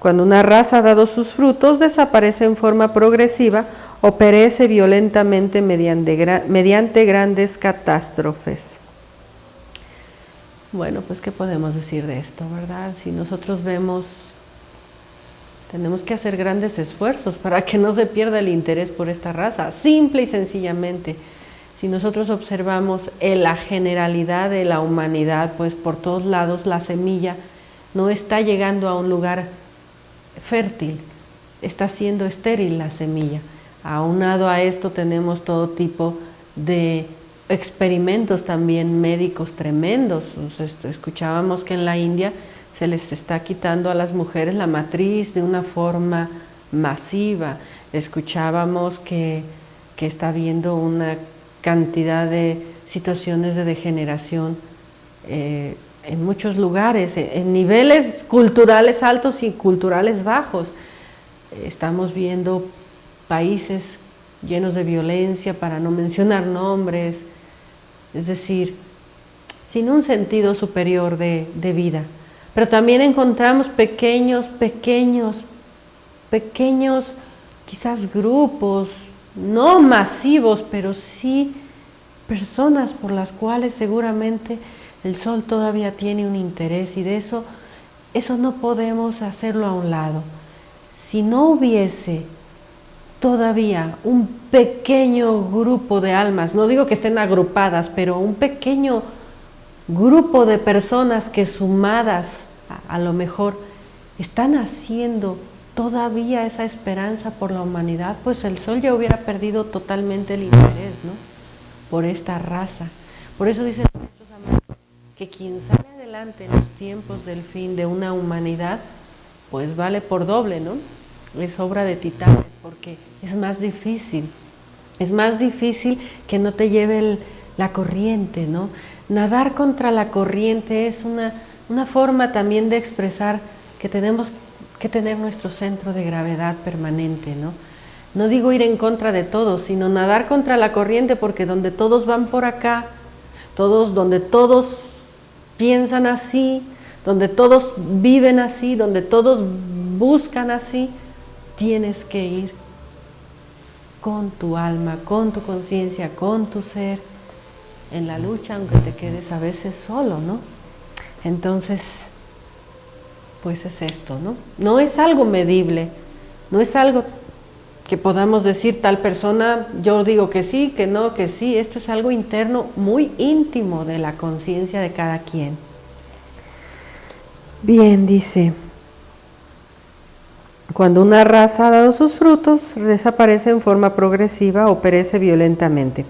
Cuando una raza ha dado sus frutos, desaparece en forma progresiva o perece violentamente mediante grandes catástrofes. Bueno, pues ¿qué podemos decir de esto, verdad? Si nosotros vemos, tenemos que hacer grandes esfuerzos para que no se pierda el interés por esta raza, simple y sencillamente. Si nosotros observamos en la generalidad de la humanidad, pues por todos lados la semilla no está llegando a un lugar fértil, está siendo estéril la semilla. Aunado a esto tenemos todo tipo de experimentos también médicos tremendos. Escuchábamos que en la India se les está quitando a las mujeres la matriz de una forma masiva. Escuchábamos que está habiendo una cantidad de situaciones de degeneración en muchos lugares, en niveles culturales altos y culturales bajos. Estamos viendo países llenos de violencia, para no mencionar nombres, es decir, sin un sentido superior de vida. Pero también encontramos pequeños, quizás grupos, no masivos, pero sí personas por las cuales seguramente el sol todavía tiene un interés, y de eso no podemos hacerlo a un lado. Si no hubiese todavía un pequeño grupo de almas, no digo que estén agrupadas, pero un pequeño grupo de personas que sumadas a lo mejor están haciendo todavía esa esperanza por la humanidad, pues el sol ya hubiera perdido totalmente el interés, ¿no?, por esta raza. Por eso dicen nuestros amados que quien sale adelante en los tiempos del fin de una humanidad, pues vale por doble, ¿no? Es obra de titanes, porque es más difícil que no te lleve la corriente, ¿no? Nadar contra la corriente es una forma también de expresar que tenemos que tener nuestro centro de gravedad permanente, ¿no? No digo ir en contra de todos, sino nadar contra la corriente, porque donde todos van por acá, donde todos piensan así, donde todos viven así, donde todos buscan así, tienes que ir con tu alma, con tu conciencia, con tu ser, en la lucha, aunque te quedes a veces solo, ¿no? Entonces, pues es esto, ¿no? No es algo medible, no es algo que podamos decir tal persona, yo digo que sí, que no, que sí. Esto es algo interno, muy íntimo de la conciencia de cada quien. Bien, dice, cuando una raza ha dado sus frutos, desaparece en forma progresiva o perece violentamente.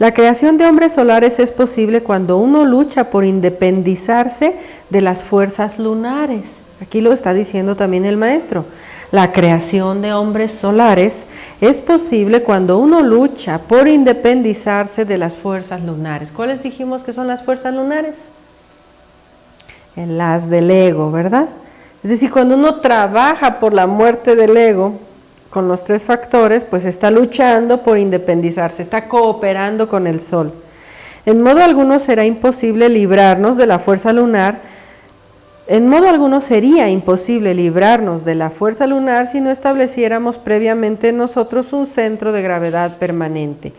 La creación de hombres solares es posible cuando uno lucha por independizarse de las fuerzas lunares. Aquí lo está diciendo también el maestro. La creación de hombres solares es posible cuando uno lucha por independizarse de las fuerzas lunares. ¿Cuáles dijimos que son las fuerzas lunares? Las del ego, ¿verdad? Es decir, cuando uno trabaja por la muerte del ego, con los 3 factores, pues está luchando por independizarse, está cooperando con el sol. En modo alguno será imposible librarnos de la fuerza lunar. En modo alguno sería imposible librarnos de la fuerza lunar si no estableciéramos previamente en nosotros un centro de gravedad permanente.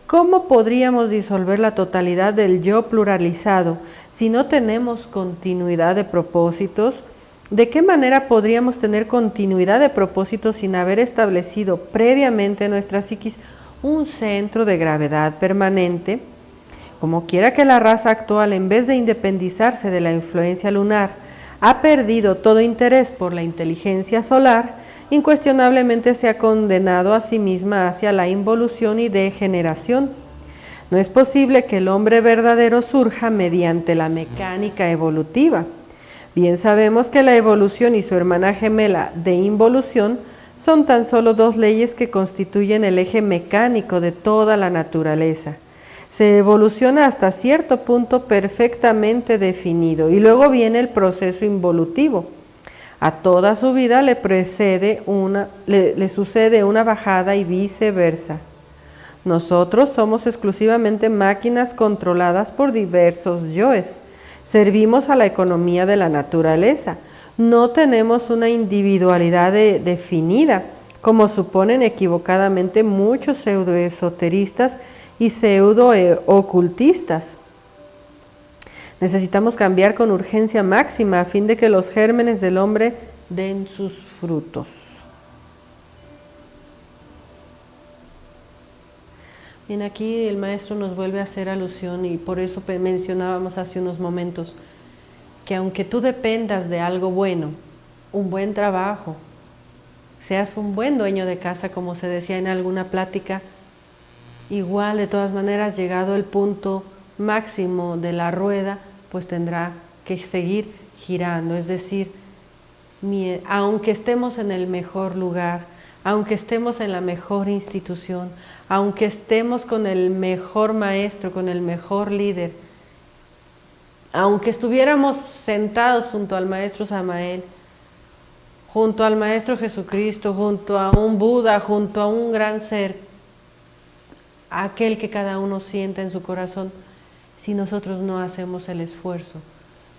¿Cómo podríamos disolver la totalidad del yo pluralizado si no tenemos continuidad de propósitos? ¿De qué manera podríamos tener continuidad de propósitos sin haber establecido previamente en nuestra psiquis un centro de gravedad permanente? Como quiera que la raza actual, en vez de independizarse de la influencia lunar, ha perdido todo interés por la inteligencia solar, incuestionablemente se ha condenado a sí misma hacia la involución y degeneración. No es posible que el hombre verdadero surja mediante la mecánica evolutiva. Bien sabemos que la evolución y su hermana gemela de involución son tan solo 2 leyes que constituyen el eje mecánico de toda la naturaleza. Se evoluciona hasta cierto punto perfectamente definido y luego viene el proceso involutivo. A toda su vida le sucede una bajada y viceversa. Nosotros somos exclusivamente máquinas controladas por diversos yoes. Servimos a la economía de la naturaleza. No tenemos una individualidad definida, como suponen equivocadamente muchos pseudoesoteristas y pseudo-ocultistas. Necesitamos cambiar con urgencia máxima a fin de que los gérmenes del hombre den sus frutos. Bien, aquí el maestro nos vuelve a hacer alusión, y por eso mencionábamos hace unos momentos que aunque tú dependas de algo bueno, un buen trabajo, seas un buen dueño de casa, como se decía en alguna plática, igual, de todas maneras, llegado el punto máximo de la rueda, pues tendrá que seguir girando. Es decir, aunque estemos en el mejor lugar, aunque estemos en la mejor institución, aunque estemos con el mejor maestro, con el mejor líder, aunque estuviéramos sentados junto al maestro Samael, junto al maestro Jesucristo, junto a un Buda, junto a un gran ser, aquel que cada uno sienta en su corazón, si nosotros no hacemos el esfuerzo,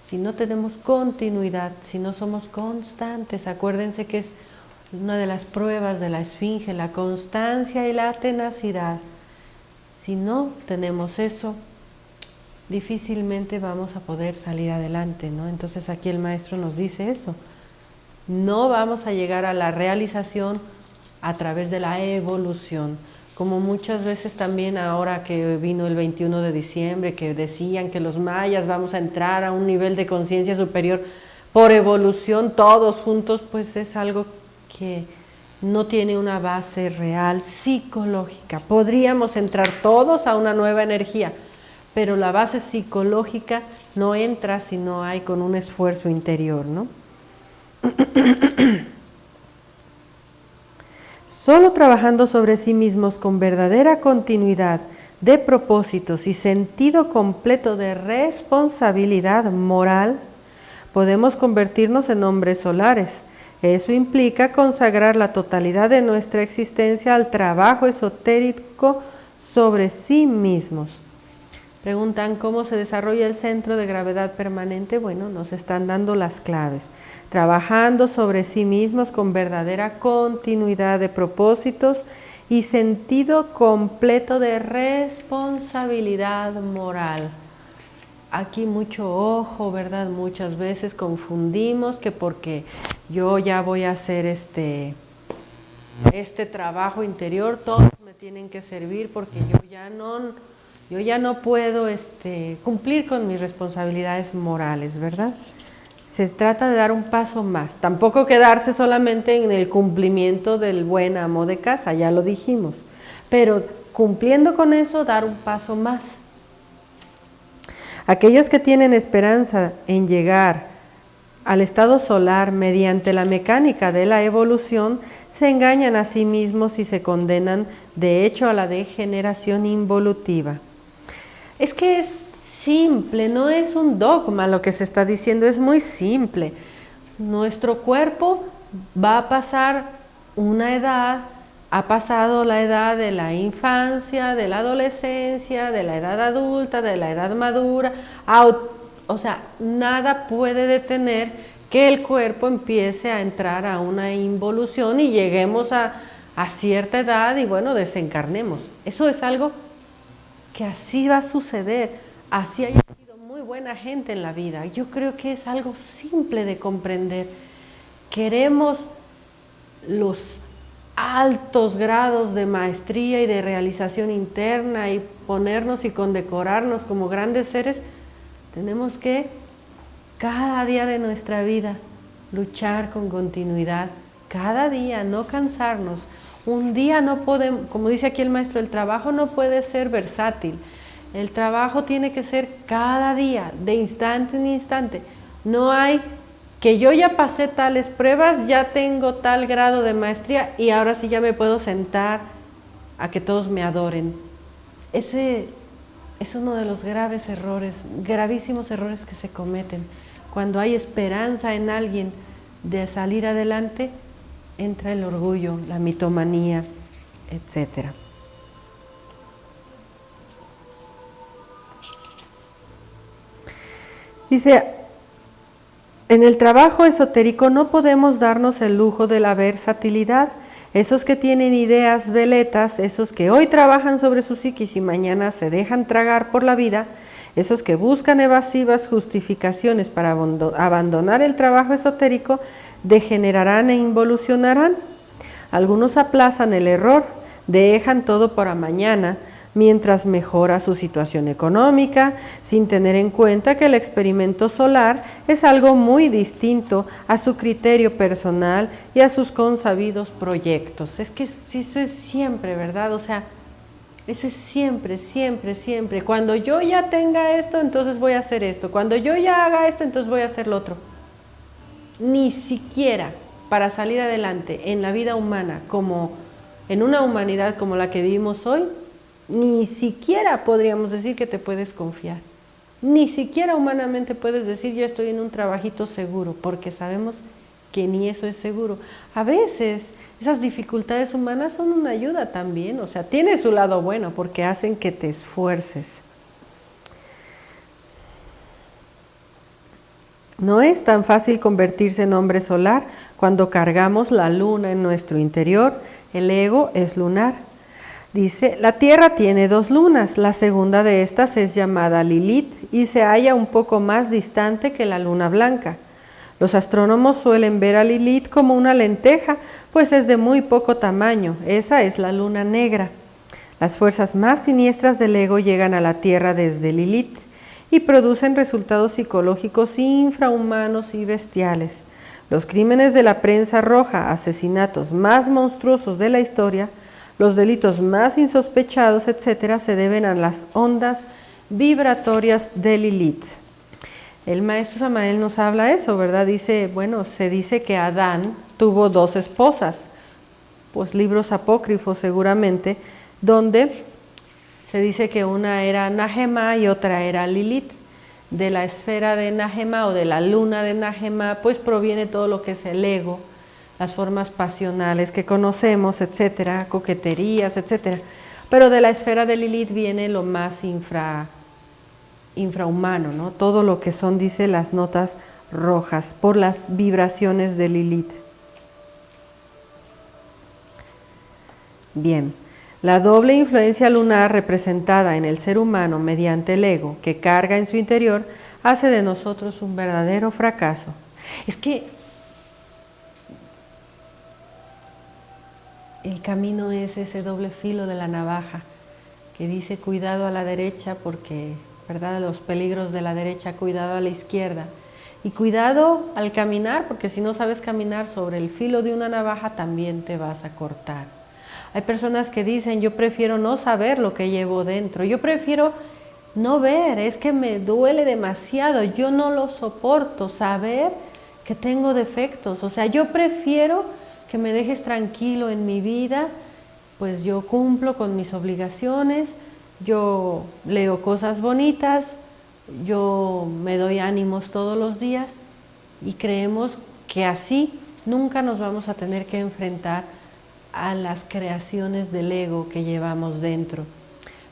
si no tenemos continuidad, si no somos constantes. Acuérdense que es una de las pruebas de la esfinge, la constancia y la tenacidad. Si no tenemos eso, difícilmente vamos a poder salir adelante, ¿no? Entonces aquí el maestro nos dice eso. No vamos a llegar a la realización a través de la evolución, como muchas veces también ahora que vino el 21 de diciembre, que decían que los mayas vamos a entrar a un nivel de conciencia superior por evolución todos juntos, pues es algo que no tiene una base real psicológica. Podríamos entrar todos a una nueva energía, pero la base psicológica no entra si no hay con un esfuerzo interior, ¿no? Solo trabajando sobre sí mismos con verdadera continuidad de propósitos y sentido completo de responsabilidad moral, podemos convertirnos en hombres solares. Eso implica consagrar la totalidad de nuestra existencia al trabajo esotérico sobre sí mismos. Preguntan cómo se desarrolla el centro de gravedad permanente. Bueno, nos están dando las claves. Trabajando sobre sí mismos con verdadera continuidad de propósitos y sentido completo de responsabilidad moral. Aquí mucho ojo, ¿verdad? Muchas veces confundimos que porque yo ya voy a hacer este trabajo interior, todos me tienen que servir porque yo ya no puedo cumplir con mis responsabilidades morales, ¿verdad? Se trata de dar un paso más, tampoco quedarse solamente en el cumplimiento del buen amo de casa, ya lo dijimos, pero cumpliendo con eso, dar un paso más. Aquellos que tienen esperanza en llegar al estado solar mediante la mecánica de la evolución, se engañan a sí mismos y se condenan de hecho a la degeneración involutiva. Es que es simple, no es un dogma lo que se está diciendo, es muy simple. Nuestro cuerpo va a pasar una edad, ha pasado la edad de la infancia, de la adolescencia, de la edad adulta, de la edad madura, o sea, nada puede detener que el cuerpo empiece a entrar a una involución y lleguemos a cierta edad y bueno, desencarnemos. Eso es algo que así va a suceder, así haya sido muy buena gente en la vida. Yo creo que es algo simple de comprender. Queremos los altos grados de maestría y de realización interna y ponernos y condecorarnos como grandes seres, tenemos que cada día de nuestra vida luchar con continuidad, cada día no cansarnos. Un día no podemos, como dice aquí el maestro, el trabajo no puede ser versátil. El trabajo tiene que ser cada día, de instante en instante. No hay que yo ya pasé tales pruebas, ya tengo tal grado de maestría y ahora sí ya me puedo sentar a que todos me adoren. Ese es uno de los graves errores, gravísimos errores que se cometen. Cuando hay esperanza en alguien de salir adelante, entra el orgullo, la mitomanía, etc. Dice, en el trabajo esotérico no podemos darnos el lujo de la versatilidad. Esos que tienen ideas veletas, esos que hoy trabajan sobre su psiquis y mañana se dejan tragar por la vida, esos que buscan evasivas justificaciones para abandonar el trabajo esotérico, degenerarán e involucionarán. Algunos aplazan el error, dejan todo para mañana, mientras mejora su situación económica, sin tener en cuenta que el experimento solar es algo muy distinto a su criterio personal y a sus consabidos proyectos. Es que eso es siempre, ¿verdad? O sea, eso es siempre, siempre, siempre. Cuando yo ya tenga esto, entonces voy a hacer esto. Cuando yo ya haga esto, entonces voy a hacer lo otro. Ni siquiera para salir adelante en la vida humana, como en una humanidad como la que vivimos hoy, ni siquiera podríamos decir que te puedes confiar. Ni siquiera humanamente puedes decir yo estoy en un trabajito seguro, porque sabemos que ni eso es seguro. A veces esas dificultades humanas son una ayuda también, o sea, tiene su lado bueno porque hacen que te esfuerces. No es tan fácil convertirse en hombre solar cuando cargamos la luna en nuestro interior. El ego es lunar. Dice, la Tierra tiene 2 lunas, la segunda de estas es llamada Lilith y se halla un poco más distante que la luna blanca. Los astrónomos suelen ver a Lilith como una lenteja, pues es de muy poco tamaño, esa es la luna negra. Las fuerzas más siniestras del ego llegan a la Tierra desde Lilith y producen resultados psicológicos infrahumanos y bestiales. Los crímenes de la prensa roja, asesinatos más monstruosos de la historia, los delitos más insospechados, etc., se deben a las ondas vibratorias de Lilith. El maestro Samael nos habla eso, ¿verdad? Dice, bueno, se dice que Adán tuvo 2 esposas, pues libros apócrifos seguramente, donde se dice que una era Nahema y otra era Lilith. De la esfera de Nahema o de la luna de Nahema, pues proviene todo lo que es el ego, las formas pasionales que conocemos, etcétera, coqueterías, etcétera. Pero de la esfera de Lilith viene lo más infrahumano, ¿no? Todo lo que son, dice, las notas rojas, por las vibraciones de Lilith. Bien, la doble influencia lunar representada en el ser humano mediante el ego que carga en su interior hace de nosotros un verdadero fracaso. Es que el camino es ese doble filo de la navaja que dice cuidado a la derecha porque, ¿verdad?, los peligros de la derecha, cuidado a la izquierda. Y cuidado al caminar, porque si no sabes caminar sobre el filo de una navaja también te vas a cortar. Hay personas que dicen, yo prefiero no saber lo que llevo dentro, yo prefiero no ver, es que me duele demasiado, yo no lo soporto, saber que tengo defectos, o sea, yo prefiero que me dejes tranquilo en mi vida, pues yo cumplo con mis obligaciones, yo leo cosas bonitas, yo me doy ánimos todos los días y creemos que así nunca nos vamos a tener que enfrentar a las creaciones del ego que llevamos dentro.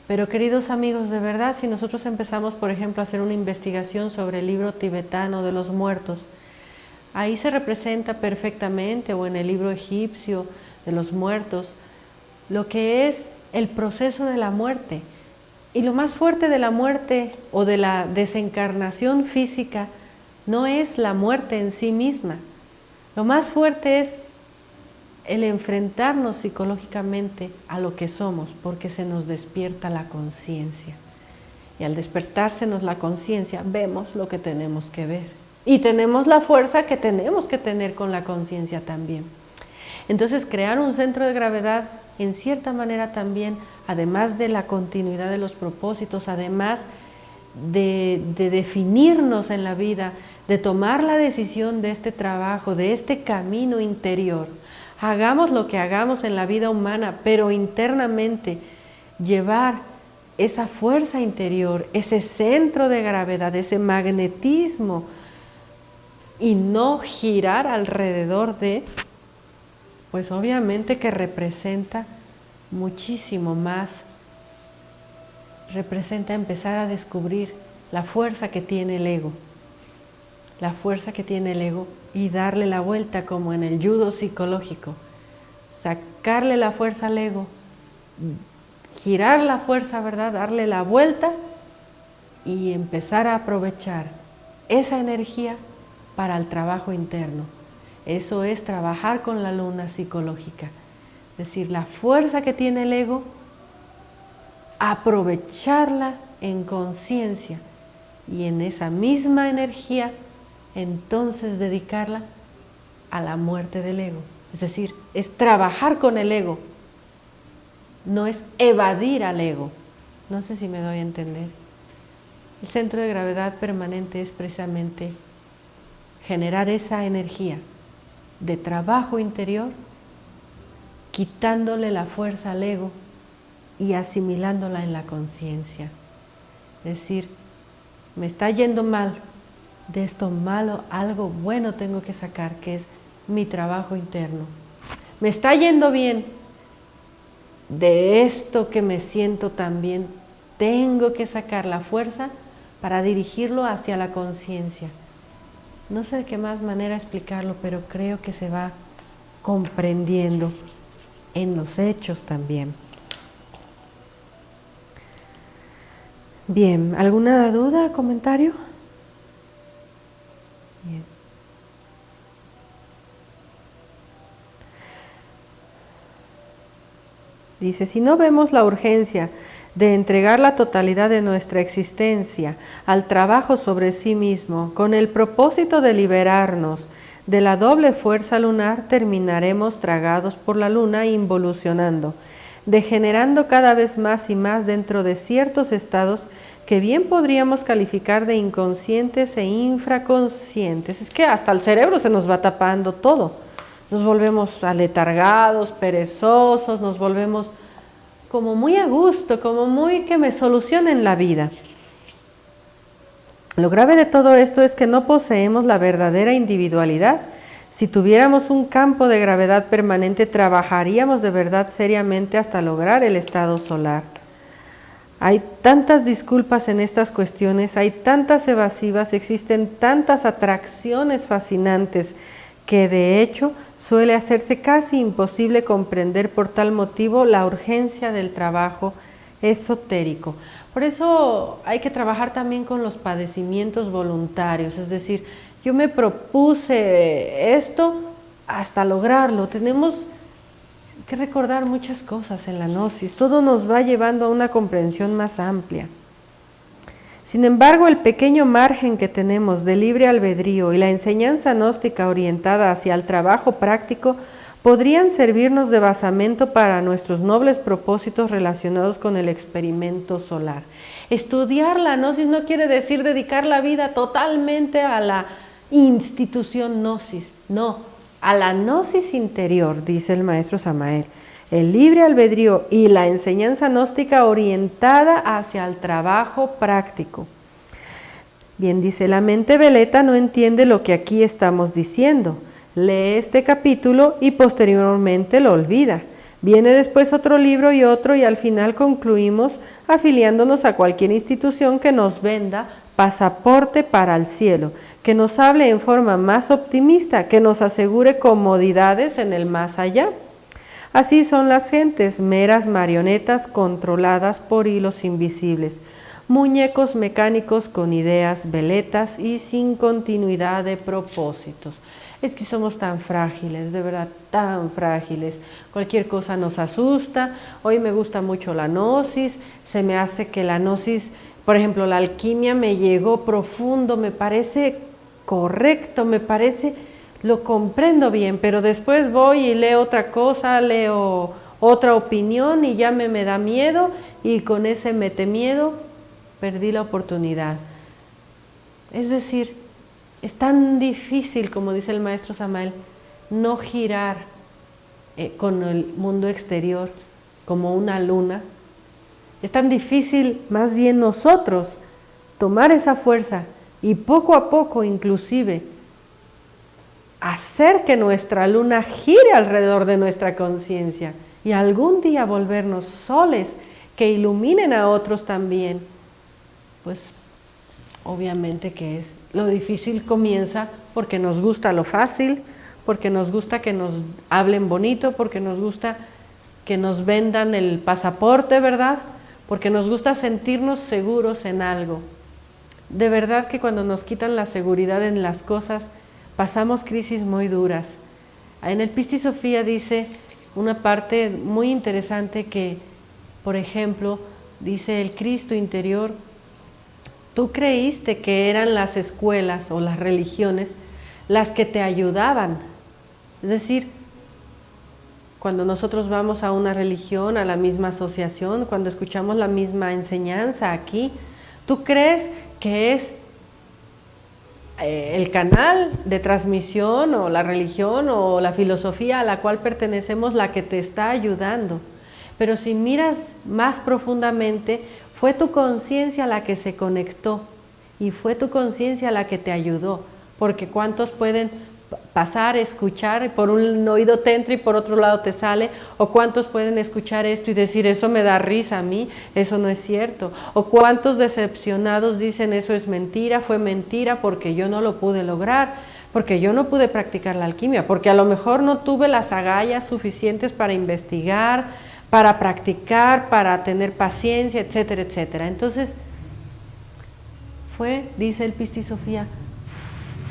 Pero queridos amigos, de verdad, si nosotros empezamos, por ejemplo, a hacer una investigación sobre el libro tibetano de los muertos, ahí se representa perfectamente, o en el libro egipcio de los muertos, lo que es el proceso de la muerte. Y lo más fuerte de la muerte o de la desencarnación física no es la muerte en sí misma. Lo más fuerte es el enfrentarnos psicológicamente a lo que somos, porque se nos despierta la conciencia. Y al despertársenos la conciencia, vemos lo que tenemos que ver. Y tenemos la fuerza que tenemos que tener con la conciencia también. Entonces, crear un centro de gravedad, en cierta manera también, además de la continuidad de los propósitos, además de definirnos en la vida, de tomar la decisión de este trabajo, de este camino interior, hagamos lo que hagamos en la vida humana, pero internamente llevar esa fuerza interior, ese centro de gravedad, ese magnetismo, y no girar alrededor de, pues obviamente que representa muchísimo más, representa empezar a descubrir la fuerza que tiene el ego, la fuerza que tiene el ego y darle la vuelta como en el judo psicológico, sacarle la fuerza al ego, girar la fuerza, ¿verdad?, darle la vuelta y empezar a aprovechar esa energía para el trabajo interno. Eso es trabajar con la luna psicológica, es decir, la fuerza que tiene el ego, aprovecharla en conciencia y en esa misma energía entonces dedicarla a la muerte del ego. Es decir, es trabajar con el ego, no es evadir al ego. No sé si me doy a entender. El centro de gravedad permanente es precisamente generar esa energía de trabajo interior, quitándole la fuerza al ego y asimilándola en la conciencia. Es decir, me está yendo mal, de esto malo algo bueno tengo que sacar, que es mi trabajo interno. Me está yendo bien, de esto que me siento tan bien, tengo que sacar la fuerza para dirigirlo hacia la conciencia. No sé de qué más manera explicarlo, pero creo que se va comprendiendo en los hechos también. Bien, ¿alguna duda, comentario? Bien. Dice, si no vemos la urgencia de entregar la totalidad de nuestra existencia al trabajo sobre sí mismo, con el propósito de liberarnos de la doble fuerza lunar, terminaremos tragados por la luna involucionando, degenerando cada vez más y más dentro de ciertos estados que bien podríamos calificar de inconscientes e infraconscientes. Es que hasta el cerebro se nos va tapando todo. Nos volvemos aletargados, perezosos, nos volvemos como muy a gusto, como muy que me solucionen la vida. Lo grave de todo esto es que no poseemos la verdadera individualidad. Si tuviéramos un campo de gravedad permanente, trabajaríamos de verdad seriamente hasta lograr el estado solar. Hay tantas disculpas en estas cuestiones, hay tantas evasivas, existen tantas atracciones fascinantes que de hecho suele hacerse casi imposible comprender por tal motivo la urgencia del trabajo esotérico. Por eso hay que trabajar también con los padecimientos voluntarios, es decir, yo me propuse esto hasta lograrlo. Tenemos que recordar muchas cosas en la gnosis, todo nos va llevando a una comprensión más amplia. Sin embargo, el pequeño margen que tenemos de libre albedrío y la enseñanza gnóstica orientada hacia el trabajo práctico podrían servirnos de basamento para nuestros nobles propósitos relacionados con el experimento solar. Estudiar la gnosis no quiere decir dedicar la vida totalmente a la institución gnosis, no, a la gnosis interior, dice el maestro Samael. El libre albedrío y la enseñanza gnóstica orientada hacia el trabajo práctico. Bien, dice, la mente veleta no entiende lo que aquí estamos diciendo. Lee este capítulo y posteriormente lo olvida. Viene después otro libro y otro y al final concluimos afiliándonos a cualquier institución que nos venda pasaporte para el cielo, que nos hable en forma más optimista, que nos asegure comodidades en el más allá. Así son las gentes, meras marionetas controladas por hilos invisibles, muñecos mecánicos con ideas veletas y sin continuidad de propósitos. Es que somos tan frágiles, de verdad, tan frágiles. Cualquier cosa nos asusta. Hoy me gusta mucho la gnosis, se me hace que la gnosis, por ejemplo, la alquimia me llegó profundo, me parece correcto, me parece... lo comprendo bien, pero después voy y leo otra cosa, leo otra opinión y ya me da miedo y con ese miedo perdí la oportunidad. Es decir, es tan difícil, como dice el maestro Samael, no girar con el mundo exterior como una luna. Es tan difícil más bien nosotros tomar esa fuerza y poco a poco inclusive hacer que nuestra luna gire alrededor de nuestra conciencia y algún día volvernos soles que iluminen a otros también. Pues obviamente que es lo difícil comienza porque nos gusta lo fácil, porque nos gusta que nos hablen bonito, porque nos gusta que nos vendan el pasaporte, ¿verdad? Porque nos gusta sentirnos seguros en algo. De verdad que cuando nos quitan la seguridad en las cosas, pasamos crisis muy duras. En el Pistis Sophia dice una parte muy interesante que, por ejemplo, dice el Cristo interior, tú creíste que eran las escuelas o las religiones las que te ayudaban. Es decir, cuando nosotros vamos a una religión, a la misma asociación, cuando escuchamos la misma enseñanza aquí, tú crees que es el canal de transmisión o la religión o la filosofía a la cual pertenecemos la que te está ayudando. Pero si miras más profundamente, fue tu conciencia la que se conectó y fue tu conciencia la que te ayudó, porque ¿cuántos pueden pasar, escuchar, por un oído te entra y por otro lado te sale? ¿O cuántos pueden escuchar esto y decir, eso me da risa a mí, eso no es cierto? ¿O cuántos decepcionados dicen, eso es mentira, fue mentira porque yo no lo pude lograr, porque yo no pude practicar la alquimia, porque a lo mejor no tuve las agallas suficientes para investigar, para practicar, para tener paciencia, etcétera, etcétera? Entonces, dice el Pista y Sofía,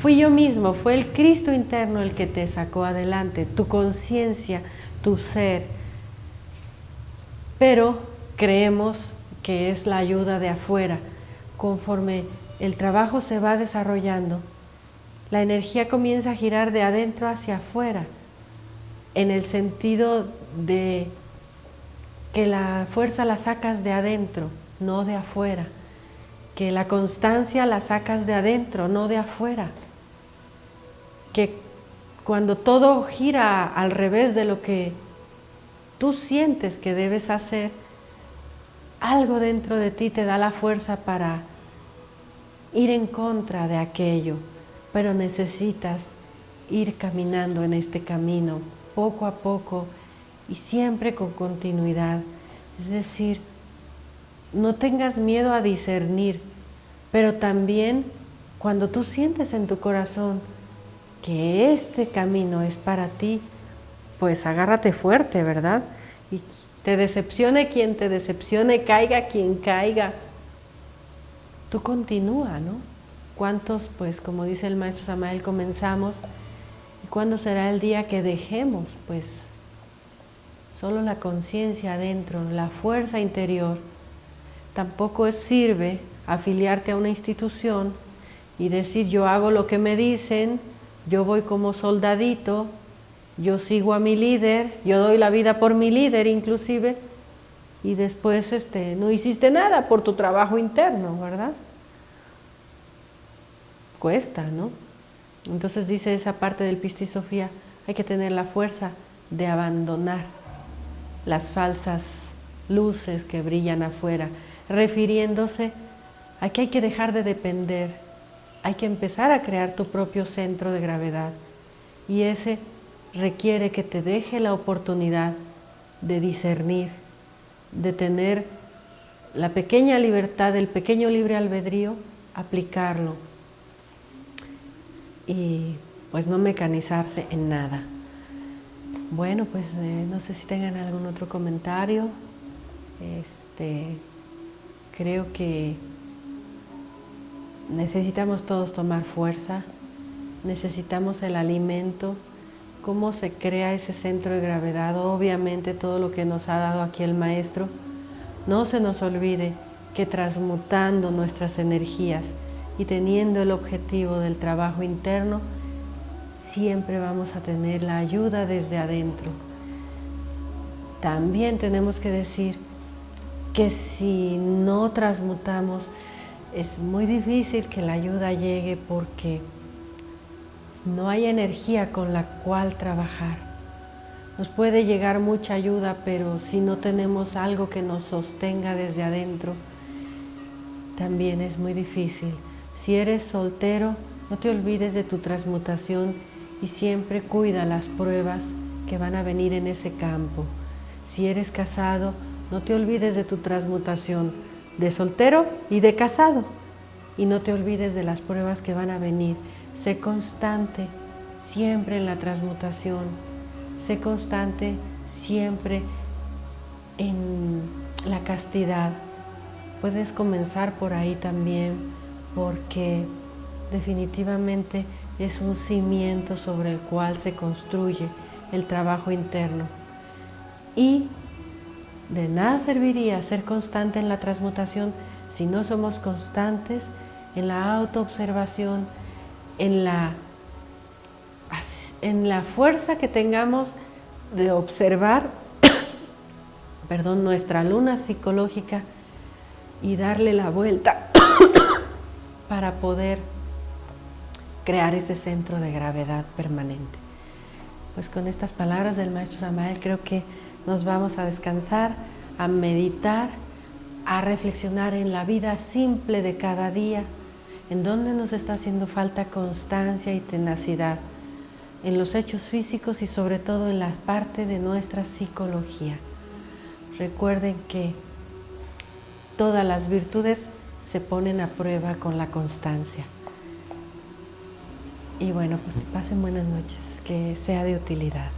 fui yo mismo, fue el Cristo interno el que te sacó adelante, tu conciencia, tu ser. Pero creemos que es la ayuda de afuera. Conforme el trabajo se va desarrollando, la energía comienza a girar de adentro hacia afuera, en el sentido de que la fuerza la sacas de adentro, no de afuera. Que la constancia la sacas de adentro, no de afuera. Que cuando todo gira al revés de lo que tú sientes que debes hacer, algo dentro de ti te da la fuerza para ir en contra de aquello, pero necesitas ir caminando en este camino, poco a poco y siempre con continuidad. Es decir, no tengas miedo a discernir, pero también cuando tú sientes en tu corazón que este camino es para ti, pues agárrate fuerte, ¿verdad? Y te decepcione quien te decepcione, caiga quien caiga, tú continúa, ¿no? ¿Cuántos, pues como dice el maestro Samael, comenzamos? ¿Y cuándo será el día que dejemos? Pues solo la conciencia adentro, la fuerza interior. Tampoco sirve afiliarte a una institución y decir yo hago lo que me dicen, yo voy como soldadito, yo sigo a mi líder, yo doy la vida por mi líder inclusive, y después no hiciste nada por tu trabajo interno, ¿verdad? Cuesta, ¿no? Entonces dice esa parte del Pista y Sofía, hay que tener la fuerza de abandonar las falsas luces que brillan afuera, refiriéndose a que hay que dejar de depender, hay que empezar a crear tu propio centro de gravedad, y ese requiere que te deje la oportunidad de discernir, de tener la pequeña libertad, el pequeño libre albedrío, aplicarlo y pues no mecanizarse en nada. Bueno, pues no sé si tengan algún otro comentario. Creo que necesitamos todos tomar fuerza, necesitamos el alimento. ¿Cómo se crea ese centro de gravedad? Obviamente todo lo que nos ha dado aquí el maestro. No se nos olvide que transmutando nuestras energías y teniendo el objetivo del trabajo interno, siempre vamos a tener la ayuda desde adentro. También tenemos que decir que si no transmutamos, es muy difícil que la ayuda llegue porque no hay energía con la cual trabajar. Nos puede llegar mucha ayuda, pero si no tenemos algo que nos sostenga desde adentro, también es muy difícil. Si eres soltero, no te olvides de tu transmutación y siempre cuida las pruebas que van a venir en ese campo. Si eres casado, no te olvides de tu transmutación de soltero y de casado. Y no te olvides de las pruebas que van a venir. Sé constante siempre en la transmutación. Sé constante siempre en la castidad. Puedes comenzar por ahí también, porque definitivamente es un cimiento sobre el cual se construye el trabajo interno. Y de nada serviría ser constante en la transmutación si no somos constantes en la autoobservación, en la fuerza que tengamos de observar nuestra luna psicológica y darle la vuelta para poder crear ese centro de gravedad permanente. Pues con estas palabras del maestro Samael creo que nos vamos a descansar, a meditar, a reflexionar en la vida simple de cada día, en dónde nos está haciendo falta constancia y tenacidad, en los hechos físicos y sobre todo en la parte de nuestra psicología. Recuerden que todas las virtudes se ponen a prueba con la constancia. Y bueno, pues que pasen buenas noches, que sea de utilidad.